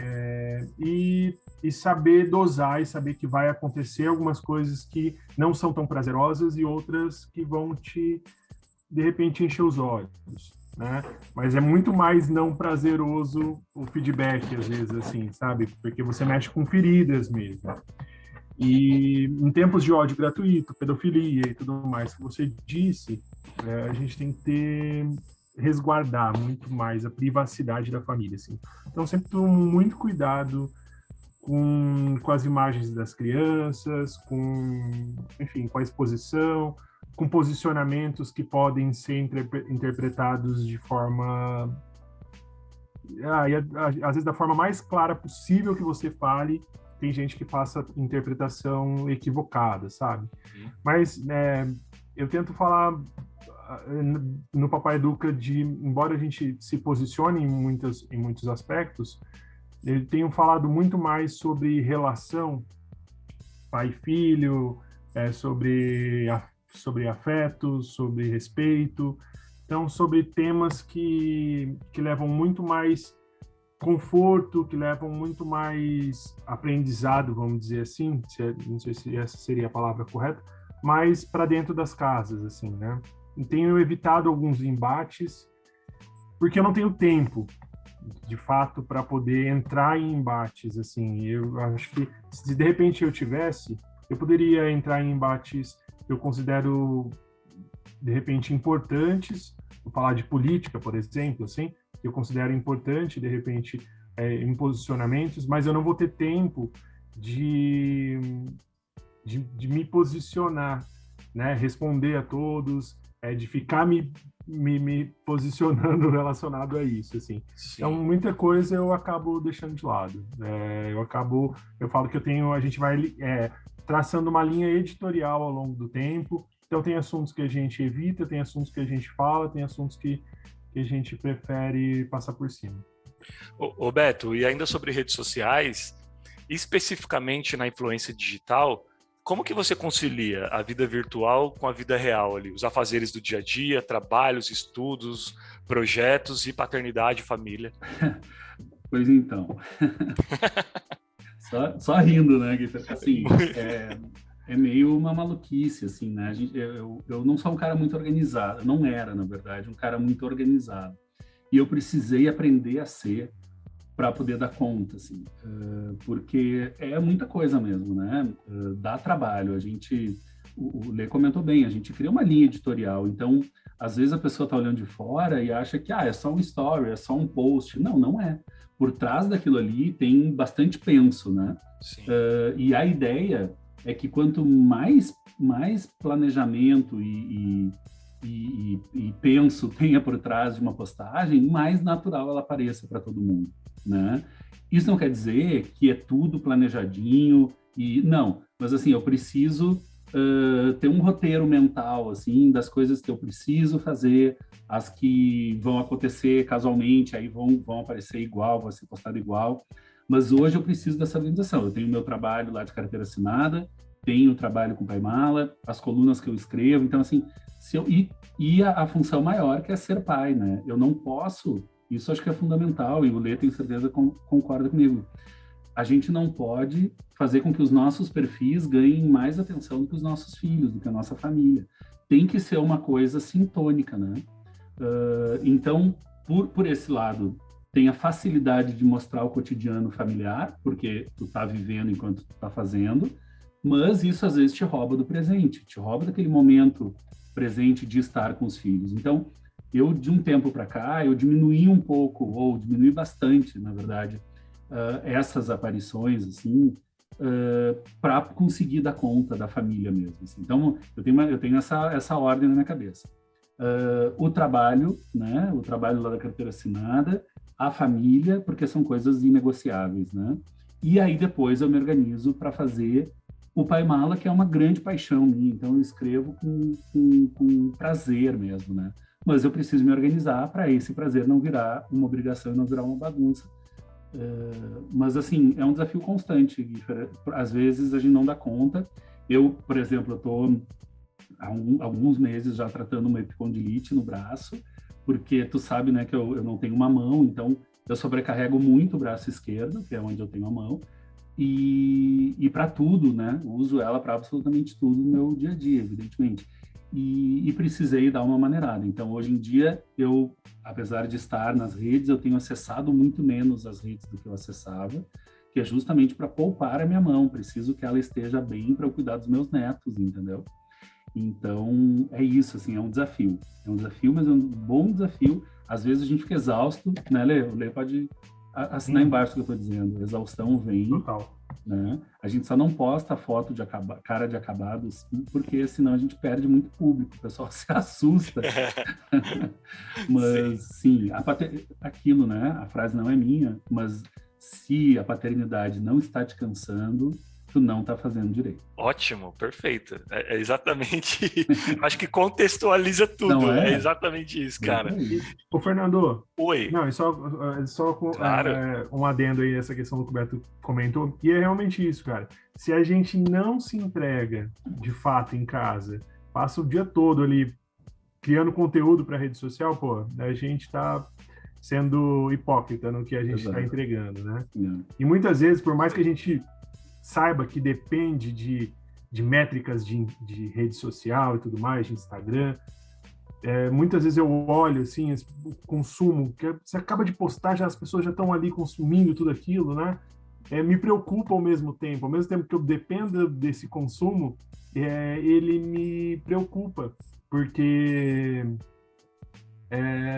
e saber dosar e saber que vai acontecer algumas coisas que não são tão prazerosas e outras que vão te, de repente, encher os olhos, né? Mas é muito mais não prazeroso o feedback, às vezes, assim, sabe? Porque você mexe com feridas mesmo. E em tempos de ódio gratuito, pedofilia e tudo mais que você disse, a gente tem que resguardar muito mais a privacidade da família, assim. Então, sempre tomo muito cuidado com as imagens das crianças, enfim, com a exposição, com posicionamentos que podem ser interpretados de forma... às vezes da forma mais clara possível que você fale, tem gente que faça interpretação equivocada, sabe? Mas eu tento falar no Papai Educa embora a gente se posicione em muitos aspectos, eu tenho falado muito mais sobre relação pai-filho, sobre afetos, sobre respeito, então sobre temas que levam muito mais conforto, que levam muito mais aprendizado, vamos dizer assim, não sei se essa seria a palavra correta, mas para dentro das casas, assim, né? E tenho evitado alguns embates, porque eu não tenho tempo, de fato, para poder entrar em embates, assim. Eu acho que, se de repente eu tivesse, eu poderia entrar em embates que eu considero, de repente, importantes. Vou falar de política, por exemplo, assim, que eu considero importante, de repente, em posicionamentos, mas eu não vou ter tempo de me posicionar, né? Responder a todos, de ficar me posicionando relacionado a isso, assim. Sim. Então, muita coisa eu acabo deixando de lado. Eu falo que a gente vai traçando uma linha editorial ao longo do tempo. Então, tem assuntos que a gente evita, tem assuntos que a gente fala, tem assuntos que a gente prefere passar por cima. Ô Beto, e ainda sobre redes sociais, especificamente na influência digital, como que você concilia a vida virtual com a vida real ali? Os afazeres do dia a dia, trabalhos, estudos, projetos e paternidade e família? Pois então. só rindo, né, Guilherme? Assim, é meio uma maluquice, assim, né? Eu não sou um cara muito organizado, não era, na verdade, um cara muito organizado. E eu precisei aprender a ser para poder dar conta, assim, porque é muita coisa mesmo, né? Dá trabalho. O Lê comentou bem, a gente cria uma linha editorial, então, às vezes a pessoa está olhando de fora e acha que é só um story, é só um post. Não, não é. Por trás daquilo ali tem bastante penso, né? Sim. E a ideia é que quanto mais planejamento e penso tenha por trás de uma postagem, mais natural ela apareça para todo mundo, né? Isso não quer dizer que é tudo planejadinho não, mas assim, eu preciso ter um roteiro mental, assim, das coisas que eu preciso fazer, as que vão acontecer casualmente, aí vão aparecer igual, vão ser postado igual, mas hoje eu preciso dessa organização. Eu tenho meu trabalho lá de carteira assinada, tenho trabalho com Pai Mala, as colunas que eu escrevo, então assim, a função maior que é ser pai, né? Eu não posso, isso acho que é fundamental, e o Lê, tenho certeza, concorda comigo. A gente não pode fazer com que os nossos perfis ganhem mais atenção do que os nossos filhos, do que a nossa família. Tem que ser uma coisa sintônica, né? Então, por esse lado, tem a facilidade de mostrar o cotidiano familiar, porque tu tá vivendo enquanto tu tá fazendo, mas isso às vezes te rouba do presente, te rouba daquele momento presente de estar com os filhos. Então, eu, de um tempo para cá, eu diminuí um pouco, ou diminui bastante, na verdade, essas aparições, assim, para conseguir dar conta da família mesmo. Assim. Então, eu tenho essa ordem na minha cabeça. O trabalho, né? O trabalho lá da carteira assinada, a família, porque são coisas inegociáveis, né? E aí, depois, eu me organizo para fazer o Pai Mala, que é uma grande paixão minha, então eu escrevo com prazer mesmo, né? Mas eu preciso me organizar para esse prazer não virar uma obrigação e não virar uma bagunça. Mas, assim, é um desafio constante. Às vezes a gente não dá conta. Eu, por exemplo, eu estou há alguns meses já tratando uma epicondilite no braço, porque tu sabe, né, que eu não tenho uma mão, então eu sobrecarrego muito o braço esquerdo, que é onde eu tenho a mão, e para tudo, né? Uso ela para absolutamente tudo no meu dia a dia, evidentemente. E precisei dar uma maneirada. Então, hoje em dia, eu, apesar de estar nas redes, eu tenho acessado muito menos as redes do que eu acessava, que é justamente para poupar a minha mão. Preciso que ela esteja bem para eu cuidar dos meus netos, entendeu? Então, é isso, assim, é um desafio. É um desafio, mas é um bom desafio. Às vezes a gente fica exausto, né, Lê? O Lê pode assinar embaixo o que eu estou dizendo. A exaustão vem, Total. né? A gente só não posta foto de cara de acabado, assim, porque senão a gente perde muito público, o pessoal se assusta. Mas, sim, aquilo, né? A frase não é minha, mas se a paternidade não está te cansando, tu não está fazendo direito. Ótimo, perfeito. É exatamente. Acho que contextualiza tudo. Não é? É exatamente isso, cara. Ô, Fernando. Oi. Não, só Claro. um adendo aí essa questão do que o Beto comentou. E é realmente isso, cara. Se a gente não se entrega de fato em casa, passa o dia todo ali criando conteúdo para rede social, pô, a gente está sendo hipócrita no que a gente está entregando, né? E muitas vezes, por mais que a gente saiba que depende de métricas de rede social e tudo mais, de Instagram, muitas vezes eu olho assim, o consumo, que você acaba de postar, já as pessoas já estão ali consumindo tudo aquilo, né? Me preocupa ao mesmo tempo que eu dependo desse consumo, ele me preocupa, porque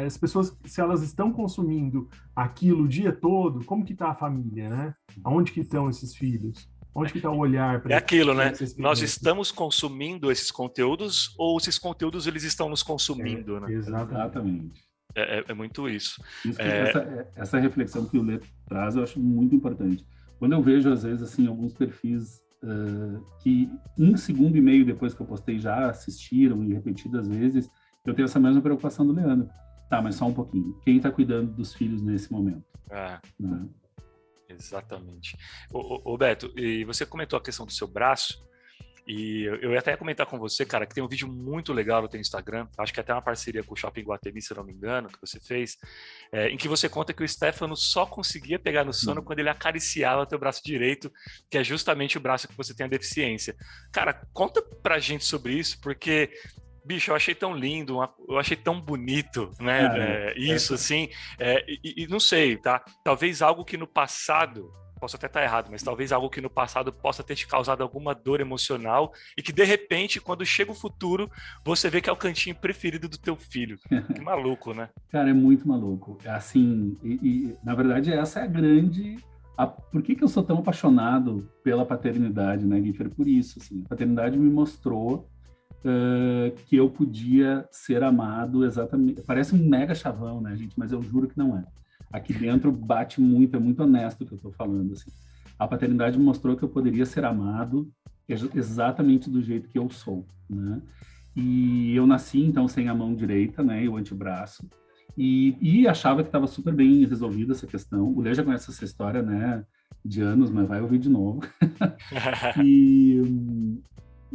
as pessoas, se elas estão consumindo aquilo o dia todo, como que está a família, né? Aonde que estão esses filhos? Onde que está o olhar É aquilo, né? essas Nós crianças? estamos consumindo esses conteúdos ou esses conteúdos eles estão nos consumindo, né? Exatamente. Exatamente. É muito isso. Isso que, É, essa reflexão que o Lê traz, eu acho muito importante. Quando eu vejo, às vezes, assim, alguns perfis que 1,5 segundo depois que eu postei já assistiram e repetidas vezes, eu tenho essa mesma preocupação do Leandro. Tá, mas só um pouquinho. Quem está cuidando dos filhos nesse momento? Né? exatamente. Ô Beto, e você comentou a questão do seu braço, e eu ia até comentar com você, cara, que tem um vídeo muito legal no teu Instagram, acho que até uma parceria com o Shopping Guatemi, se eu não me engano, que você fez, em que você conta que o Stefano só conseguia pegar no sono quando ele acariciava teu braço direito, que é justamente o braço que você tem a deficiência. Cara, conta pra gente sobre isso, porque, bicho, eu achei tão lindo, eu achei tão bonito, né? Isso, assim, e não sei, tá? Talvez algo que no passado, posso até estar errado, mas talvez algo que no passado possa ter te causado alguma dor emocional e que, de repente, quando chega o futuro, você vê que é o cantinho preferido do teu filho. Que maluco, né? Cara, é muito maluco. Assim, na verdade, essa é a grande... Por que eu sou tão apaixonado pela paternidade, né, Guifer? Por isso, assim, a paternidade me mostrou que eu podia ser amado exatamente... Parece um mega chavão, né, gente? Mas eu juro que não é. Aqui dentro bate muito, é muito honesto o que eu estou falando, assim. A paternidade me mostrou que eu poderia ser amado exatamente do jeito que eu sou, né? E eu nasci, então, sem a mão direita, né, e o antebraço, e achava que estava super bem resolvida essa questão. O Lê já conhece essa história, né, de anos, mas vai ouvir de novo.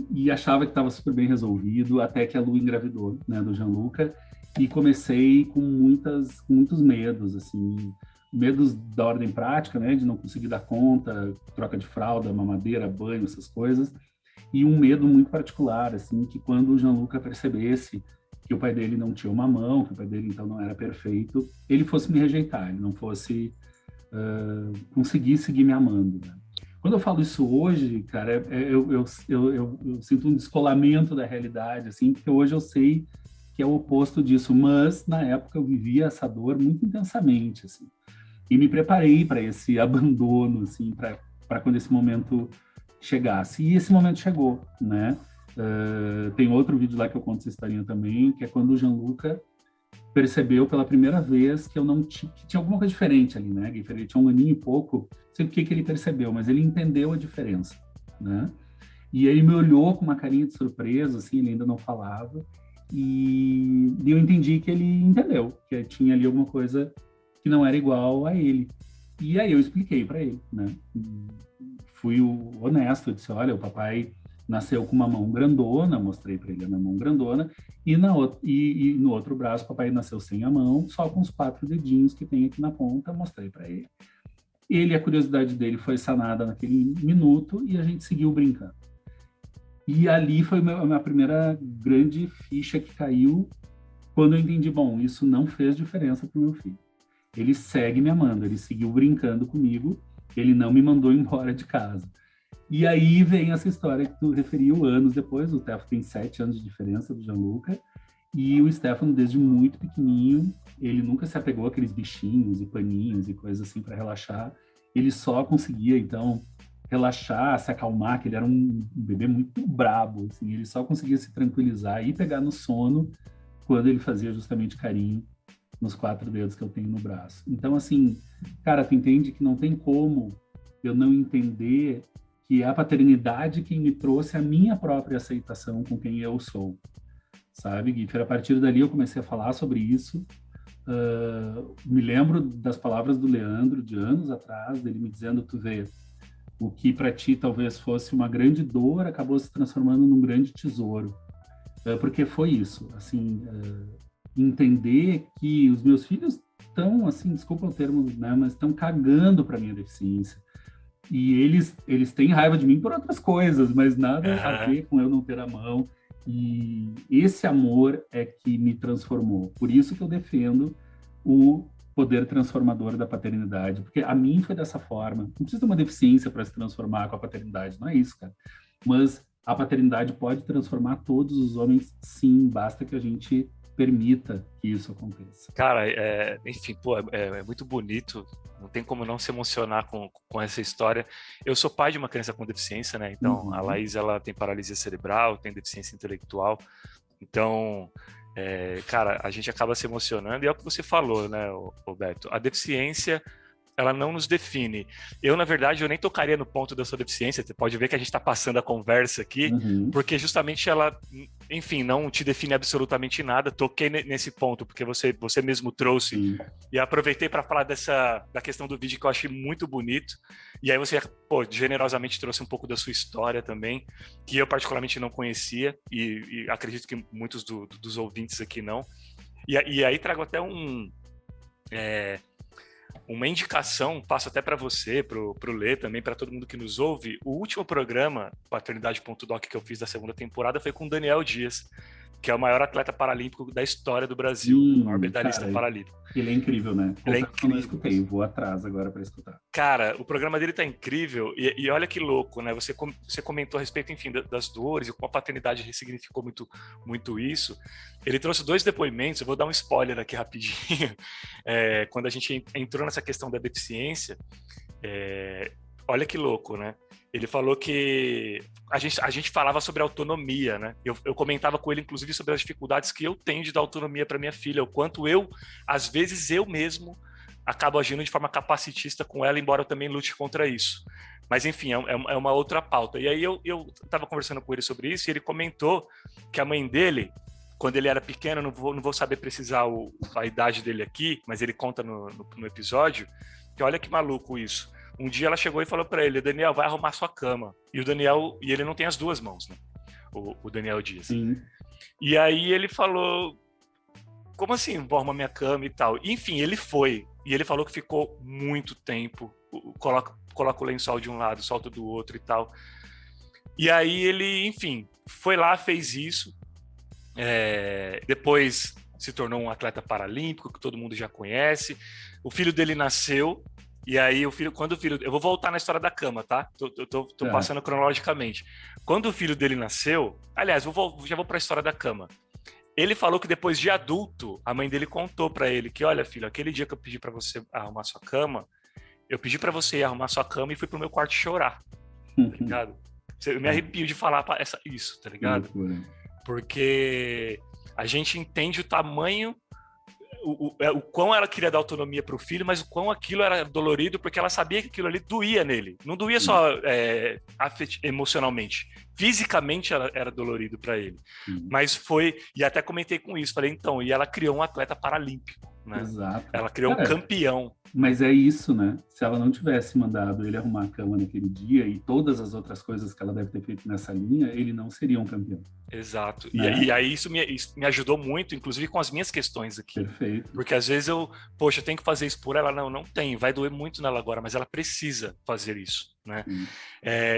E achava que estava super bem resolvido, até que a Lu engravidou, né, do Gianluca, e comecei com muitos medos, assim, medos da ordem prática, né, de não conseguir dar conta, troca de fralda, mamadeira, banho, essas coisas, e um medo muito particular, assim, que quando o Gianluca percebesse que o pai dele não tinha uma mão, que o pai dele, então, não era perfeito, ele fosse me rejeitar, ele não fosse conseguir seguir me amando, né? Quando eu falo isso hoje, cara, eu sinto um descolamento da realidade, assim, porque hoje eu sei que é o oposto disso, mas na época eu vivia essa dor muito intensamente, assim, e me preparei para esse abandono, assim, para quando esse momento chegasse. E esse momento chegou, né? Tem outro vídeo lá que eu conto essa historinha também, que é quando o Gianluca percebeu pela primeira vez que eu não tinha, que tinha alguma coisa diferente ali, né? Ele tinha 1 aninho e pouco, não sei o que ele percebeu, mas ele entendeu a diferença, né? E ele me olhou com uma carinha de surpresa, assim, ele ainda não falava, e eu entendi que ele entendeu, que tinha ali alguma coisa que não era igual a ele. E aí eu expliquei para ele, né? Fui honesto, eu disse, olha, o papai nasceu com uma mão grandona, mostrei para ele a minha mão grandona, e no outro braço o papai nasceu sem a mão, só com os 4 dedinhos que tem aqui na ponta, mostrei para ele. A curiosidade dele foi sanada naquele minuto e a gente seguiu brincando. E ali foi a minha primeira grande ficha que caiu quando eu entendi, bom, isso não fez diferença para o meu filho. Ele segue me amando, ele seguiu brincando comigo, ele não me mandou embora de casa. E aí vem essa história que tu referiu anos depois, o Tefo tem 7 anos de diferença do Gianluca, e o Stefano, desde muito pequenininho, ele nunca se apegou àqueles bichinhos e paninhos e coisas assim para relaxar, ele só conseguia, então, relaxar, se acalmar, que ele era um bebê muito brabo, assim, ele só conseguia se tranquilizar e pegar no sono quando ele fazia justamente carinho nos 4 dedos que eu tenho no braço. Então, assim, cara, tu entende que não tem como eu não entender que é a paternidade quem me trouxe a minha própria aceitação com quem eu sou, sabe, Gui? A partir dali eu comecei a falar sobre isso. Me lembro das palavras do Leandro, de anos atrás, dele me dizendo, tu vê, o que para ti talvez fosse uma grande dor acabou se transformando num grande tesouro. Porque foi isso, assim, entender que os meus filhos estão, assim, desculpa o termo, né, mas estão cagando para minha deficiência. E eles têm raiva de mim por outras coisas, mas nada a ver com eu não ter a mão. E esse amor é que me transformou. Por isso que eu defendo o poder transformador da paternidade, porque a mim foi dessa forma. Não precisa ter uma deficiência para se transformar com a paternidade, não é isso, cara. Mas a paternidade pode transformar todos os homens, sim, basta que a gente permita que isso aconteça. Cara, enfim, pô, é muito bonito, não tem como não se emocionar com essa história. Eu sou pai de uma criança com deficiência, né? Então, a Laís, ela tem paralisia cerebral, tem deficiência intelectual. Então, cara, a gente acaba se emocionando. E é o que você falou, né, Roberto? A deficiência, ela não nos define. Eu, na verdade, eu nem tocaria no ponto da sua deficiência. Você pode ver que a gente está passando a conversa aqui, porque justamente ela, enfim, não te define absolutamente nada. Toquei nesse ponto, porque você mesmo trouxe. Sim. E aproveitei para falar da questão do vídeo, que eu achei muito bonito. E aí você, pô, generosamente trouxe um pouco da sua história também, que eu particularmente não conhecia, e acredito que muitos dos ouvintes aqui não. E aí trago até uma indicação, passo até para você, pro Lê também, para todo mundo que nos ouve. O último programa, Paternidade.doc, que eu fiz da segunda temporada foi com o Daniel Dias, que é o maior atleta paralímpico da história do Brasil, o maior medalhista paralímpico. Ele é incrível, né? Ele é incrível. Eu não escutei, vou atrás agora para escutar. Cara, o programa dele tá incrível, e olha que louco, né? Você comentou a respeito, enfim, das dores, e como a paternidade ressignificou muito, muito isso. Ele trouxe 2 depoimentos, eu vou dar um spoiler aqui rapidinho. Quando a gente entrou nessa questão da deficiência, olha que louco, né? Ele falou que a gente falava sobre autonomia, né? Eu comentava com ele, inclusive, sobre as dificuldades que eu tenho de dar autonomia para minha filha, o quanto às vezes, eu mesmo acabo agindo de forma capacitista com ela, embora eu também lute contra isso. Mas, enfim, é uma outra pauta. E aí eu estava conversando com ele sobre isso, e ele comentou que a mãe dele, quando ele era pequeno, não vou saber precisar a idade dele aqui, mas ele conta no episódio, que olha que maluco isso. Um dia ela chegou e falou para ele: Daniel, vai arrumar sua cama. E ele não tem as 2 mãos, né? O Daniel Dias. Sim. E aí ele falou: como assim, vou arrumar minha cama e tal? Enfim, ele foi. E ele falou que ficou muito tempo. Coloca o lençol de um lado, solta do outro e tal. E aí ele, enfim, foi lá, fez isso. Depois se tornou um atleta paralímpico, que todo mundo já conhece. O filho dele nasceu. E aí, eu vou voltar na história da cama, tá? Tô passando cronologicamente. Quando o filho dele nasceu, aliás, já vou para a história da cama. Ele falou que depois de adulto, a mãe dele contou para ele que, olha, filho, aquele dia que eu pedi para você arrumar sua cama, eu pedi para você ir arrumar sua cama e fui pro meu quarto chorar, tá ligado? Eu me arrepio de falar isso, tá ligado? Porque a gente entende o tamanho, o quão ela queria dar autonomia para o filho, mas o quão aquilo era dolorido, porque ela sabia que aquilo ali doía nele. Não doía só emocionalmente. Fisicamente era dolorido para ele. Mas foi... E até comentei com isso. Falei, então, e ela criou um atleta paralímpico, né? Exato. Ela criou um campeão. Mas é isso, né? Se ela não tivesse mandado ele arrumar a cama naquele dia e todas as outras coisas que ela deve ter feito nessa linha, ele não seria um campeão. Exato. Né? E aí isso me ajudou muito, inclusive com as minhas questões aqui. Perfeito. Porque às vezes eu tenho que fazer isso por ela. Não tem. Vai doer muito nela agora, mas ela precisa fazer isso, né?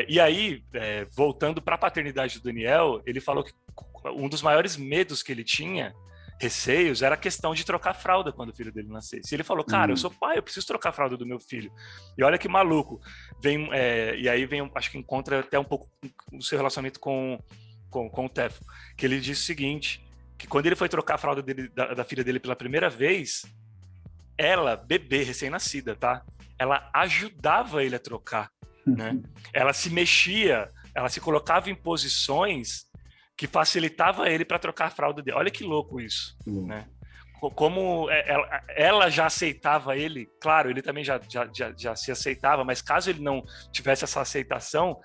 E aí, voltando para a paternidade do Daniel, ele falou que um dos maiores medos que ele tinha, receios, era a questão de trocar fralda quando o filho dele nascesse. Ele falou, cara, eu sou pai, eu preciso trocar a fralda do meu filho. E olha que maluco. E aí acho que encontra até um pouco o seu relacionamento com o Tefo, que ele disse o seguinte, que quando ele foi trocar a fralda da filha dele pela primeira vez, ela, bebê, recém-nascida, tá? Ela ajudava ele a trocar, né? Ela se mexia, ela se colocava em posições que facilitava ele para trocar a fralda dele. Olha que louco isso, né? Como ela já aceitava ele, claro, ele também já se aceitava, mas caso ele não tivesse essa aceitação,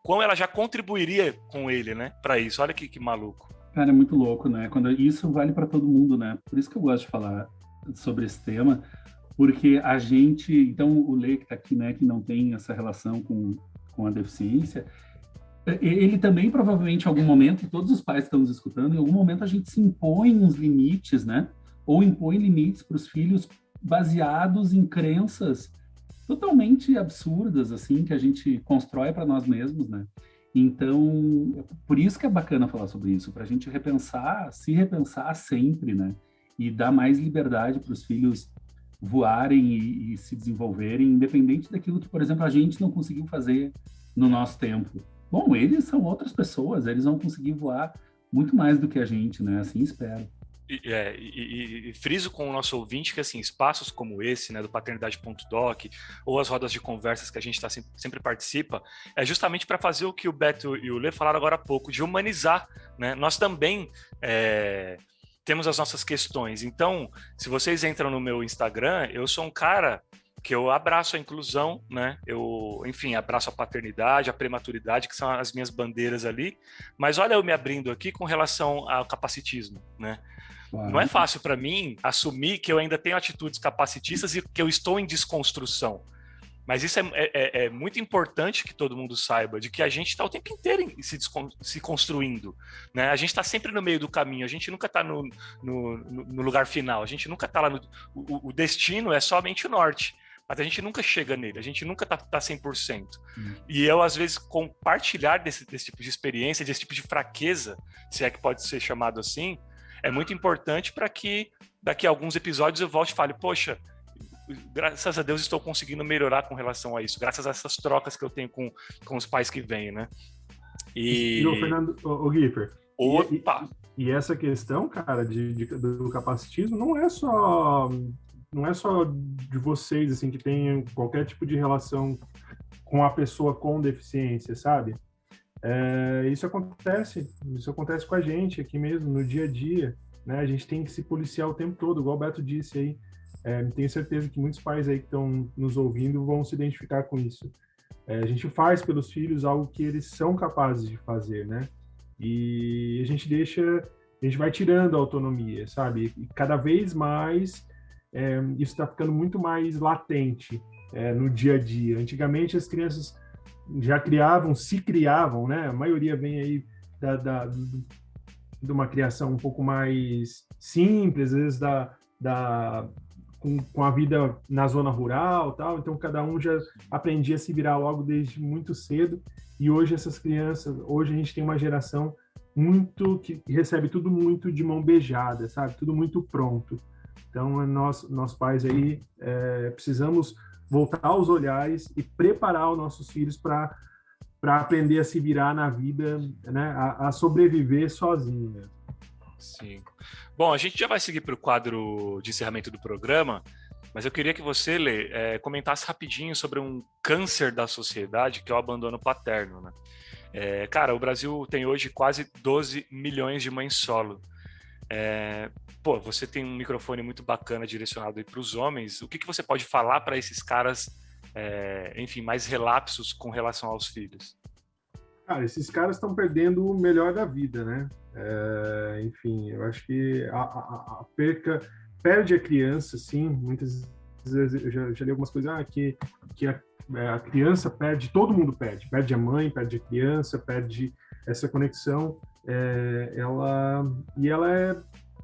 como ela já contribuiria com ele, né, para isso. Olha que maluco. Cara, é muito louco, né? Isso vale para todo mundo, né? Por isso que eu gosto de falar sobre esse tema, porque a gente, então o Lê que está aqui, né, que não tem essa relação com a deficiência, ele também, provavelmente, em algum momento, e todos os pais que estão nos escutando, em algum momento a gente se impõe uns limites, né? Ou impõe limites para os filhos baseados em crenças totalmente absurdas, assim, que a gente constrói para nós mesmos, né? Então, por isso que é bacana falar sobre isso, para a gente se repensar sempre, né? E dar mais liberdade para os filhos voarem e se desenvolverem, independente daquilo que, por exemplo, a gente não conseguiu fazer no nosso tempo. Bom, eles são outras pessoas, eles vão conseguir voar muito mais do que a gente, né? Assim espero. E friso com o nosso ouvinte que, assim, espaços como esse, né, do Paternidade.doc, ou as rodas de conversas que a gente sempre participa, é justamente para fazer o que o Beto e o Lê falaram agora há pouco, de humanizar, né? Nós também temos as nossas questões. Então, se vocês entram no meu Instagram, eu sou um cara que eu abraço a inclusão, né? Eu, enfim, abraço a paternidade, a prematuridade, que são as minhas bandeiras ali. Mas olha eu me abrindo aqui com relação ao capacitismo, né? Claro. Não é fácil para mim assumir que eu ainda tenho atitudes capacitistas e que eu estou em desconstrução. Mas isso é muito importante que todo mundo saiba, de que a gente está o tempo inteiro se construindo, né? A gente está sempre no meio do caminho, a gente nunca está no lugar final, a gente nunca está lá o destino é somente o norte. Mas a gente nunca chega nele, a gente nunca tá 100%. E eu, às vezes, compartilhar desse tipo de experiência, desse tipo de fraqueza, se é que pode ser chamado assim, é muito importante para que daqui a alguns episódios eu volte e fale, poxa, graças a Deus estou conseguindo melhorar com relação a isso, graças a essas trocas que eu tenho com os pais que vêm, né? E o Fernando, o Guiper, opa! E essa questão, cara, do capacitismo não é só de vocês, assim, que tem qualquer tipo de relação com a pessoa com deficiência, sabe? Isso acontece com a gente aqui mesmo, no dia a dia, né? A gente tem que se policiar o tempo todo, igual o Beto disse aí. Tenho certeza que muitos pais aí que estão nos ouvindo vão se identificar com isso. A gente faz pelos filhos algo que eles são capazes de fazer, né? E a gente vai tirando a autonomia, sabe? E cada vez mais isso está ficando muito mais latente no dia a dia. Antigamente as crianças já se criavam, né? A maioria vem aí de uma criação um pouco mais simples, às vezes com a vida na zona rural, tal. Então cada um já aprendia a se virar logo desde muito cedo. E hoje hoje a gente tem uma geração que recebe tudo muito de mão beijada, sabe? Tudo muito pronto. Então, nós pais aí precisamos voltar os olhares e preparar os nossos filhos para aprender a se virar na vida, né? A sobreviver sozinho, né? Sim. Bom, a gente já vai seguir para o quadro de encerramento do programa, mas eu queria que você, Lê, comentasse rapidinho sobre um câncer da sociedade, que é o abandono paterno, né? Cara, o Brasil tem hoje quase 12 milhões de mães solo. Você tem um microfone muito bacana direcionado aí para os homens. O que você pode falar para esses caras, enfim, mais relapsos com relação aos filhos? Cara, esses caras estão perdendo o melhor da vida, né? Enfim, eu acho que a perca perde a criança, sim. Muitas vezes eu já li algumas coisas que a criança perde, todo mundo perde a mãe, perde a criança, perde essa conexão.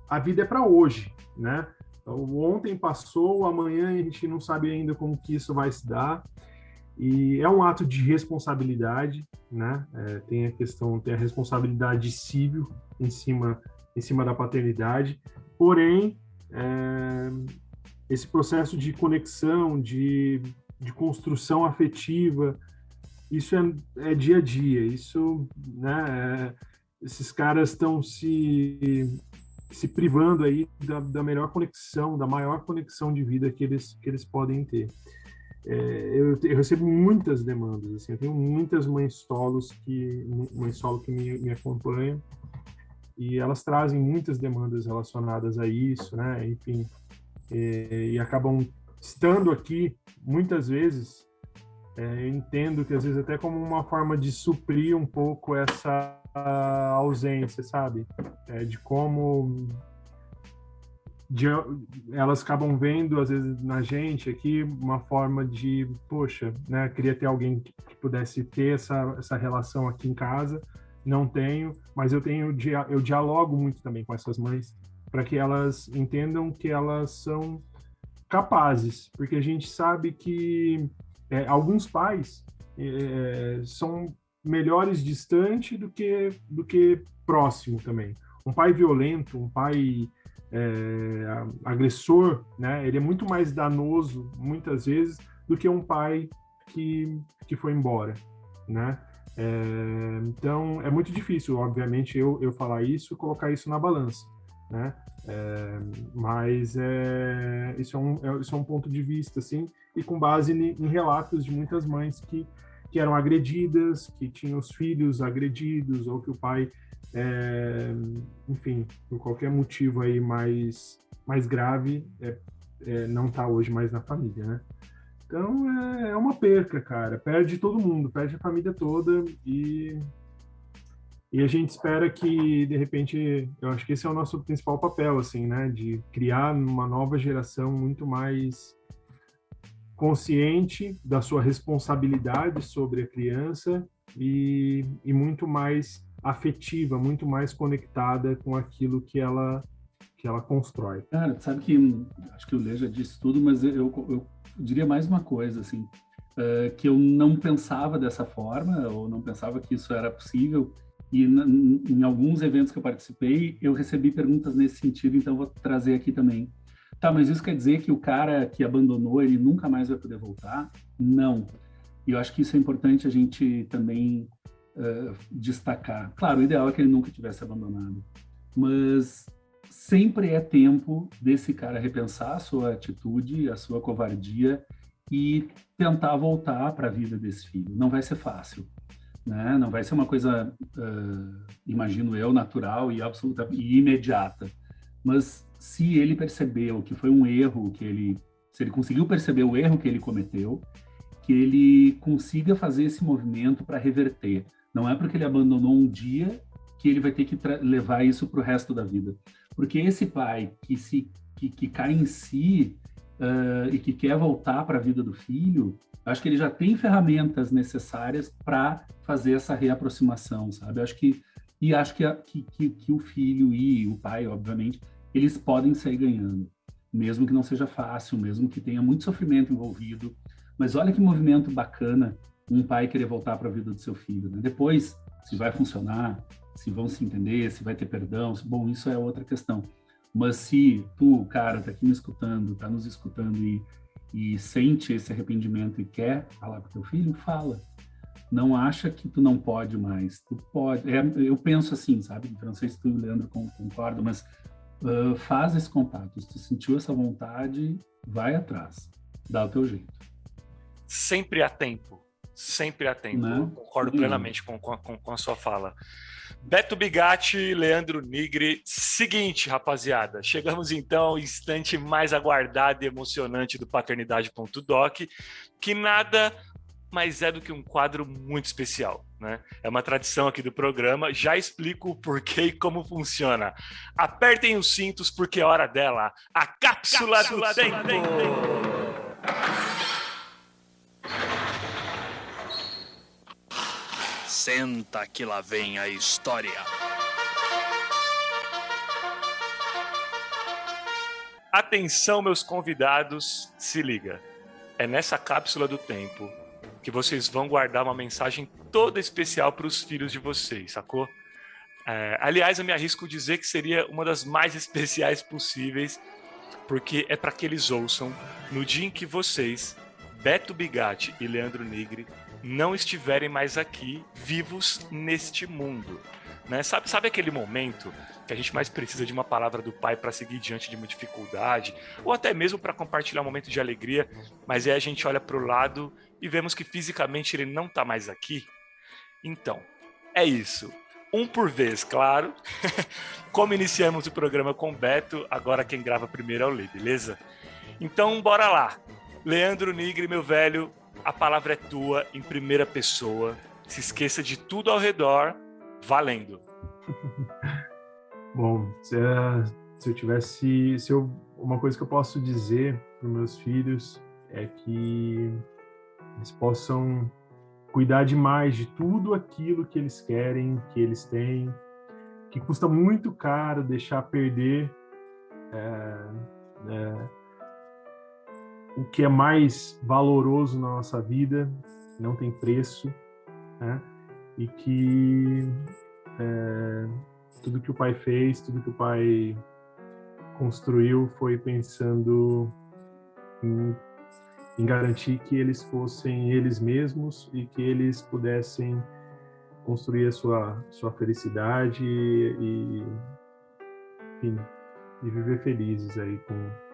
A vida é para hoje, né? O ontem passou, amanhã a gente não sabe ainda como que isso vai se dar, e é um ato de responsabilidade, né? Tem a responsabilidade civil em cima da paternidade, porém esse processo de conexão, de construção afetiva, isso é dia a dia, isso, né? Esses caras estão se privando aí da melhor conexão, da maior conexão de vida que eles podem ter. Eu recebo muitas demandas, assim, eu tenho muitas mães solo que me acompanham, e elas trazem muitas demandas relacionadas a isso, né? Enfim, e acabam estando aqui muitas vezes. Eu entendo que às vezes até como uma forma de suprir um pouco essa ausência, sabe? De como elas acabam vendo, às vezes, na gente aqui, uma forma de, poxa, né? Queria ter alguém que pudesse ter essa relação aqui em casa, não tenho, mas eu dialogo muito também com essas mães, para que elas entendam que elas são capazes, porque a gente sabe que alguns pais são melhores distante do que próximo também. Um pai violento, um pai agressor, né? Ele é muito mais danoso, muitas vezes, do que um pai que foi embora, né? Então, é muito difícil, obviamente, eu falar isso e colocar isso na balança. né? Mas isso é um ponto de vista, assim, e com base em relatos de muitas mães que eram agredidas, que tinham os filhos agredidos, ou que o pai, enfim, por qualquer motivo aí mais grave, não está hoje mais na família, né? Então é uma perca, cara. Perde todo mundo, perde a família toda e a gente espera que, de repente, eu acho que esse é o nosso principal papel, assim, né? De criar uma nova geração muito mais consciente da sua responsabilidade sobre a criança e muito mais afetiva, muito mais conectada com aquilo que ela constrói. Cara, sabe que acho que o Lê já disse tudo, mas eu diria mais uma coisa, assim, que eu não pensava dessa forma, ou não pensava que isso era possível, e em alguns eventos que eu participei, eu recebi perguntas nesse sentido, então vou trazer aqui também. Tá, mas isso quer dizer que o cara que abandonou, ele nunca mais vai poder voltar? Não. E eu acho que isso é importante a gente também destacar. Claro, o ideal é que ele nunca tivesse abandonado, mas sempre é tempo desse cara repensar a sua atitude, a sua covardia e tentar voltar para a vida desse filho. Não vai ser fácil, né? Não vai ser uma coisa, imagino eu, natural e absoluta e imediata. Mas se ele percebeu que foi um erro, se ele conseguiu perceber o erro que ele cometeu, que ele consiga fazer esse movimento para reverter. Não é porque ele abandonou um dia que ele vai ter que levar isso para o resto da vida. Porque esse pai que cai em si e que quer voltar para a vida do filho, acho que ele já tem ferramentas necessárias para fazer essa reaproximação, sabe? Acho que o filho e o pai, obviamente, eles podem sair ganhando, mesmo que não seja fácil, mesmo que tenha muito sofrimento envolvido. Mas olha que movimento bacana um pai querer voltar para a vida do seu filho, né? Depois, se vai funcionar, se vão se entender, se vai ter perdão, bom, isso é outra questão. Mas se tu, cara, tá aqui me escutando, tá nos escutando e sente esse arrependimento e quer falar com teu filho, fala. Não acha que tu não pode mais. Tu pode. Eu penso assim, sabe? Não sei se tu, Leandro, concorda, mas faz esse contato. Se tu sentiu essa vontade, vai atrás. Dá o teu jeito. Sempre há tempo. Sempre há tempo. Não? Concordo plenamente com a sua fala. Beto Bigatti, Leandro Nigri. Seguinte, rapaziada, chegamos então ao instante mais aguardado e emocionante do Paternidade.doc, que nada mais é do que um quadro muito especial, né? É uma tradição aqui do programa, já explico o porquê e como funciona. Apertem os cintos porque é hora dela, a Cápsula do Tempo! Senta que lá vem a história. Atenção, meus convidados, se liga. É nessa cápsula do tempo que vocês vão guardar uma mensagem toda especial para os filhos de vocês, sacou? Aliás, eu me arrisco a dizer que seria uma das mais especiais possíveis, porque é para que eles ouçam no dia em que vocês, Beto Bigatti e Leandro Nigri, não estiverem mais aqui, vivos neste mundo, né? Sabe aquele momento que a gente mais precisa de uma palavra do pai para seguir diante de uma dificuldade, ou até mesmo para compartilhar um momento de alegria, mas aí a gente olha para o lado e vemos que fisicamente ele não está mais aqui? Então, é isso. Um por vez, claro. Como iniciamos o programa com o Beto, agora quem grava primeiro é o Lê, beleza? Então, bora lá. Leandro Nigri, meu velho, a palavra é tua, em primeira pessoa. Se esqueça de tudo ao redor, valendo. Bom, uma coisa que eu posso dizer para os meus filhos é que eles possam cuidar demais de tudo aquilo que eles querem, que eles têm, que custa muito caro deixar perder o que é mais valoroso na nossa vida, não tem preço, né? E que tudo que o pai fez, tudo que o pai construiu foi pensando em garantir que eles fossem eles mesmos e que eles pudessem construir a sua felicidade e enfim, viver felizes aí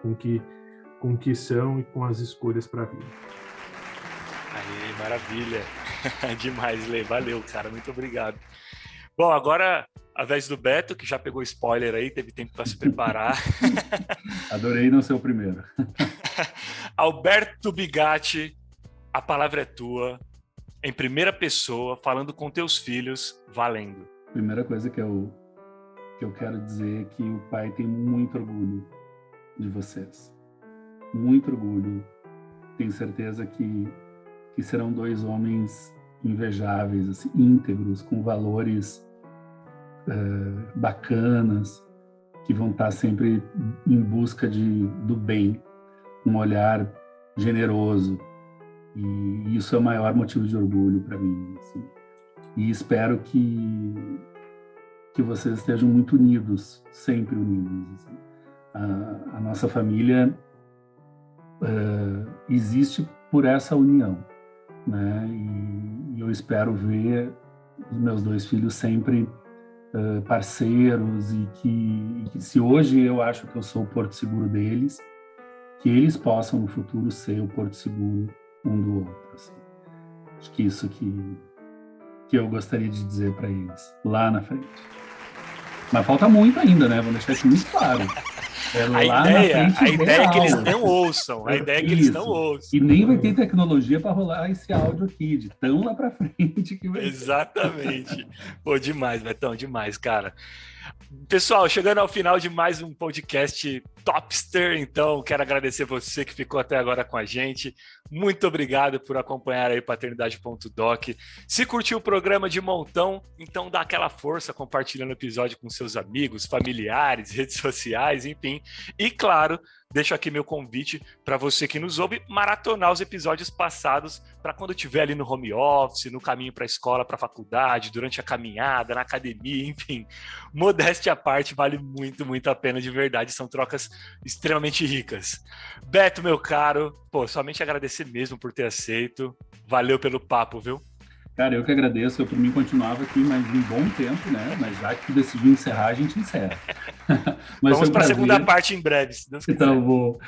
com o que são e com as escolhas para a vida. Aí, maravilha. Demais, Lê. Valeu, cara. Muito obrigado. Bom, agora, a vez do Beto, que já pegou spoiler aí, teve tempo para se preparar. Adorei não ser o primeiro. Alberto Bigatti, a palavra é tua, em primeira pessoa, falando com teus filhos, valendo. Primeira coisa que eu quero dizer é que o pai tem muito orgulho de vocês. Muito orgulho. Tenho certeza que serão 2 homens invejáveis, assim, íntegros, com valores bacanas, que vão estar sempre em busca do bem, um olhar generoso. E isso é o maior motivo de orgulho para mim. Assim. E espero que vocês estejam muito unidos, sempre unidos. Assim. A nossa família existe por essa união, né? E eu espero ver os meus 2 filhos sempre parceiros e que se hoje eu acho que eu sou o porto seguro deles, que eles possam no futuro ser o porto seguro um do outro. Assim. Acho que isso que eu gostaria de dizer para eles lá na frente. Mas falta muito ainda, né? Vou deixar isso muito claro. A ideia é que eles não ouçam. A ideia é que eles não ouçam. E nem vai ter tecnologia para rolar esse áudio aqui, de tão lá para frente que vai ser. Exatamente. Pô, demais, Betão, demais, cara. Pessoal, chegando ao final de mais um podcast Topster, então quero agradecer você que ficou até agora com a gente. Muito obrigado por acompanhar aí Paternidade.doc. Se curtiu o programa de montão, então dá aquela força compartilhando o episódio com seus amigos, familiares, redes sociais, enfim. E claro, deixo aqui meu convite para você que nos ouve maratonar os episódios passados para quando estiver ali no home office, no caminho para a escola, para a faculdade, durante a caminhada, na academia, enfim. Modéstia à parte, vale muito, muito a pena de verdade. São trocas extremamente ricas. Beto, meu caro, pô, somente agradecer mesmo por ter aceito. Valeu pelo papo, viu? Cara, eu que agradeço. Eu, por mim, continuava aqui mais um bom tempo, né? Mas já que decidiu encerrar, a gente encerra. Mas vamos para a segunda parte em breve, se Deus quiser. Então,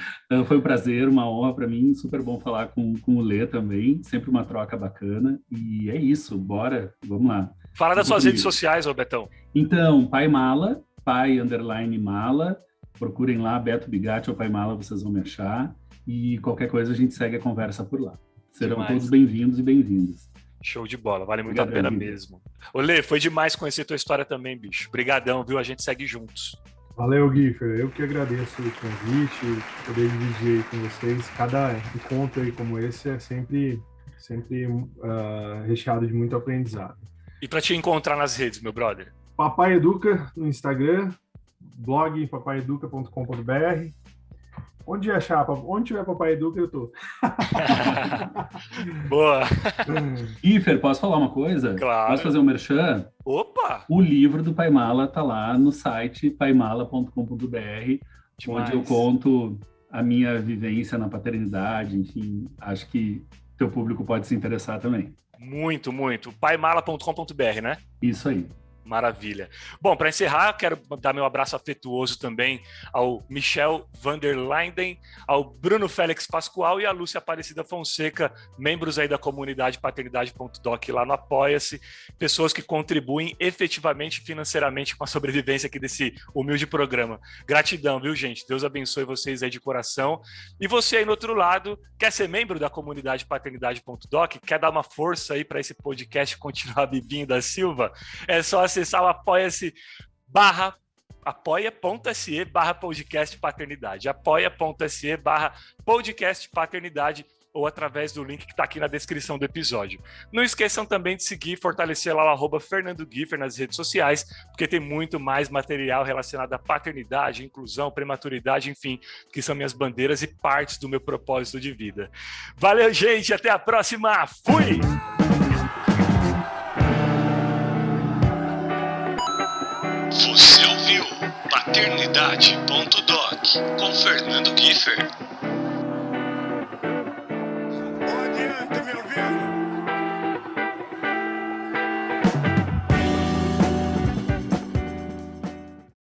foi um prazer, uma honra para mim. Super bom falar com o Lê também. Sempre uma troca bacana. E é isso, bora, vamos lá. Fala das suas redes sociais, ô Betão. Então, Pai Mala, pai_mala. Procurem lá, Beto Bigatti ou Pai Mala, vocês vão me achar. E qualquer coisa a gente segue a conversa por lá. Serão todos bem-vindos e bem-vindas. Show de bola, vale muito a pena mesmo. Ô Lê, foi demais conhecer tua história também, bicho. Obrigadão, viu? A gente segue juntos. Valeu, Giffer. Eu que agradeço o convite, poder dividir aí com vocês. Cada encontro aí como esse é sempre recheado de muito aprendizado. E para te encontrar nas redes, meu brother? Papai Educa no Instagram, blog papaieduca.com.br. Onde tiver Papai Educa, eu tô. Boa. Giffer, posso falar uma coisa? Claro. Posso fazer um merchan? Opa! O livro do Pai Mala tá lá no site paimala.com.br, onde eu conto a minha vivência na paternidade, enfim, acho que teu público pode se interessar também. Muito, muito. paimala.com.br, né? Isso aí. Maravilha. Bom, para encerrar, quero dar meu abraço afetuoso também ao Michel van der Linden, ao Bruno Félix Pascoal e à Lúcia Aparecida Fonseca, membros aí da comunidade Paternidade.doc lá no Apoia-se, pessoas que contribuem efetivamente financeiramente com a sobrevivência aqui desse humilde programa. Gratidão, viu, gente? Deus abençoe vocês aí de coração. E você aí no outro lado, quer ser membro da comunidade Paternidade.doc? Quer dar uma força aí para esse podcast continuar Bibinho da Silva? É só acessar o apoia.se/podcast paternidade, apoia.se/podcast paternidade, ou através do link que está aqui na descrição do episódio. Não esqueçam também de seguir e fortalecer lá o @FernandoGiffer nas redes sociais, porque tem muito mais material relacionado à paternidade, inclusão, prematuridade, enfim, que são minhas bandeiras e partes do meu propósito de vida. Valeu, gente, até a próxima. Fui! Você ouviu Paternidade.doc com Fernando Giffer.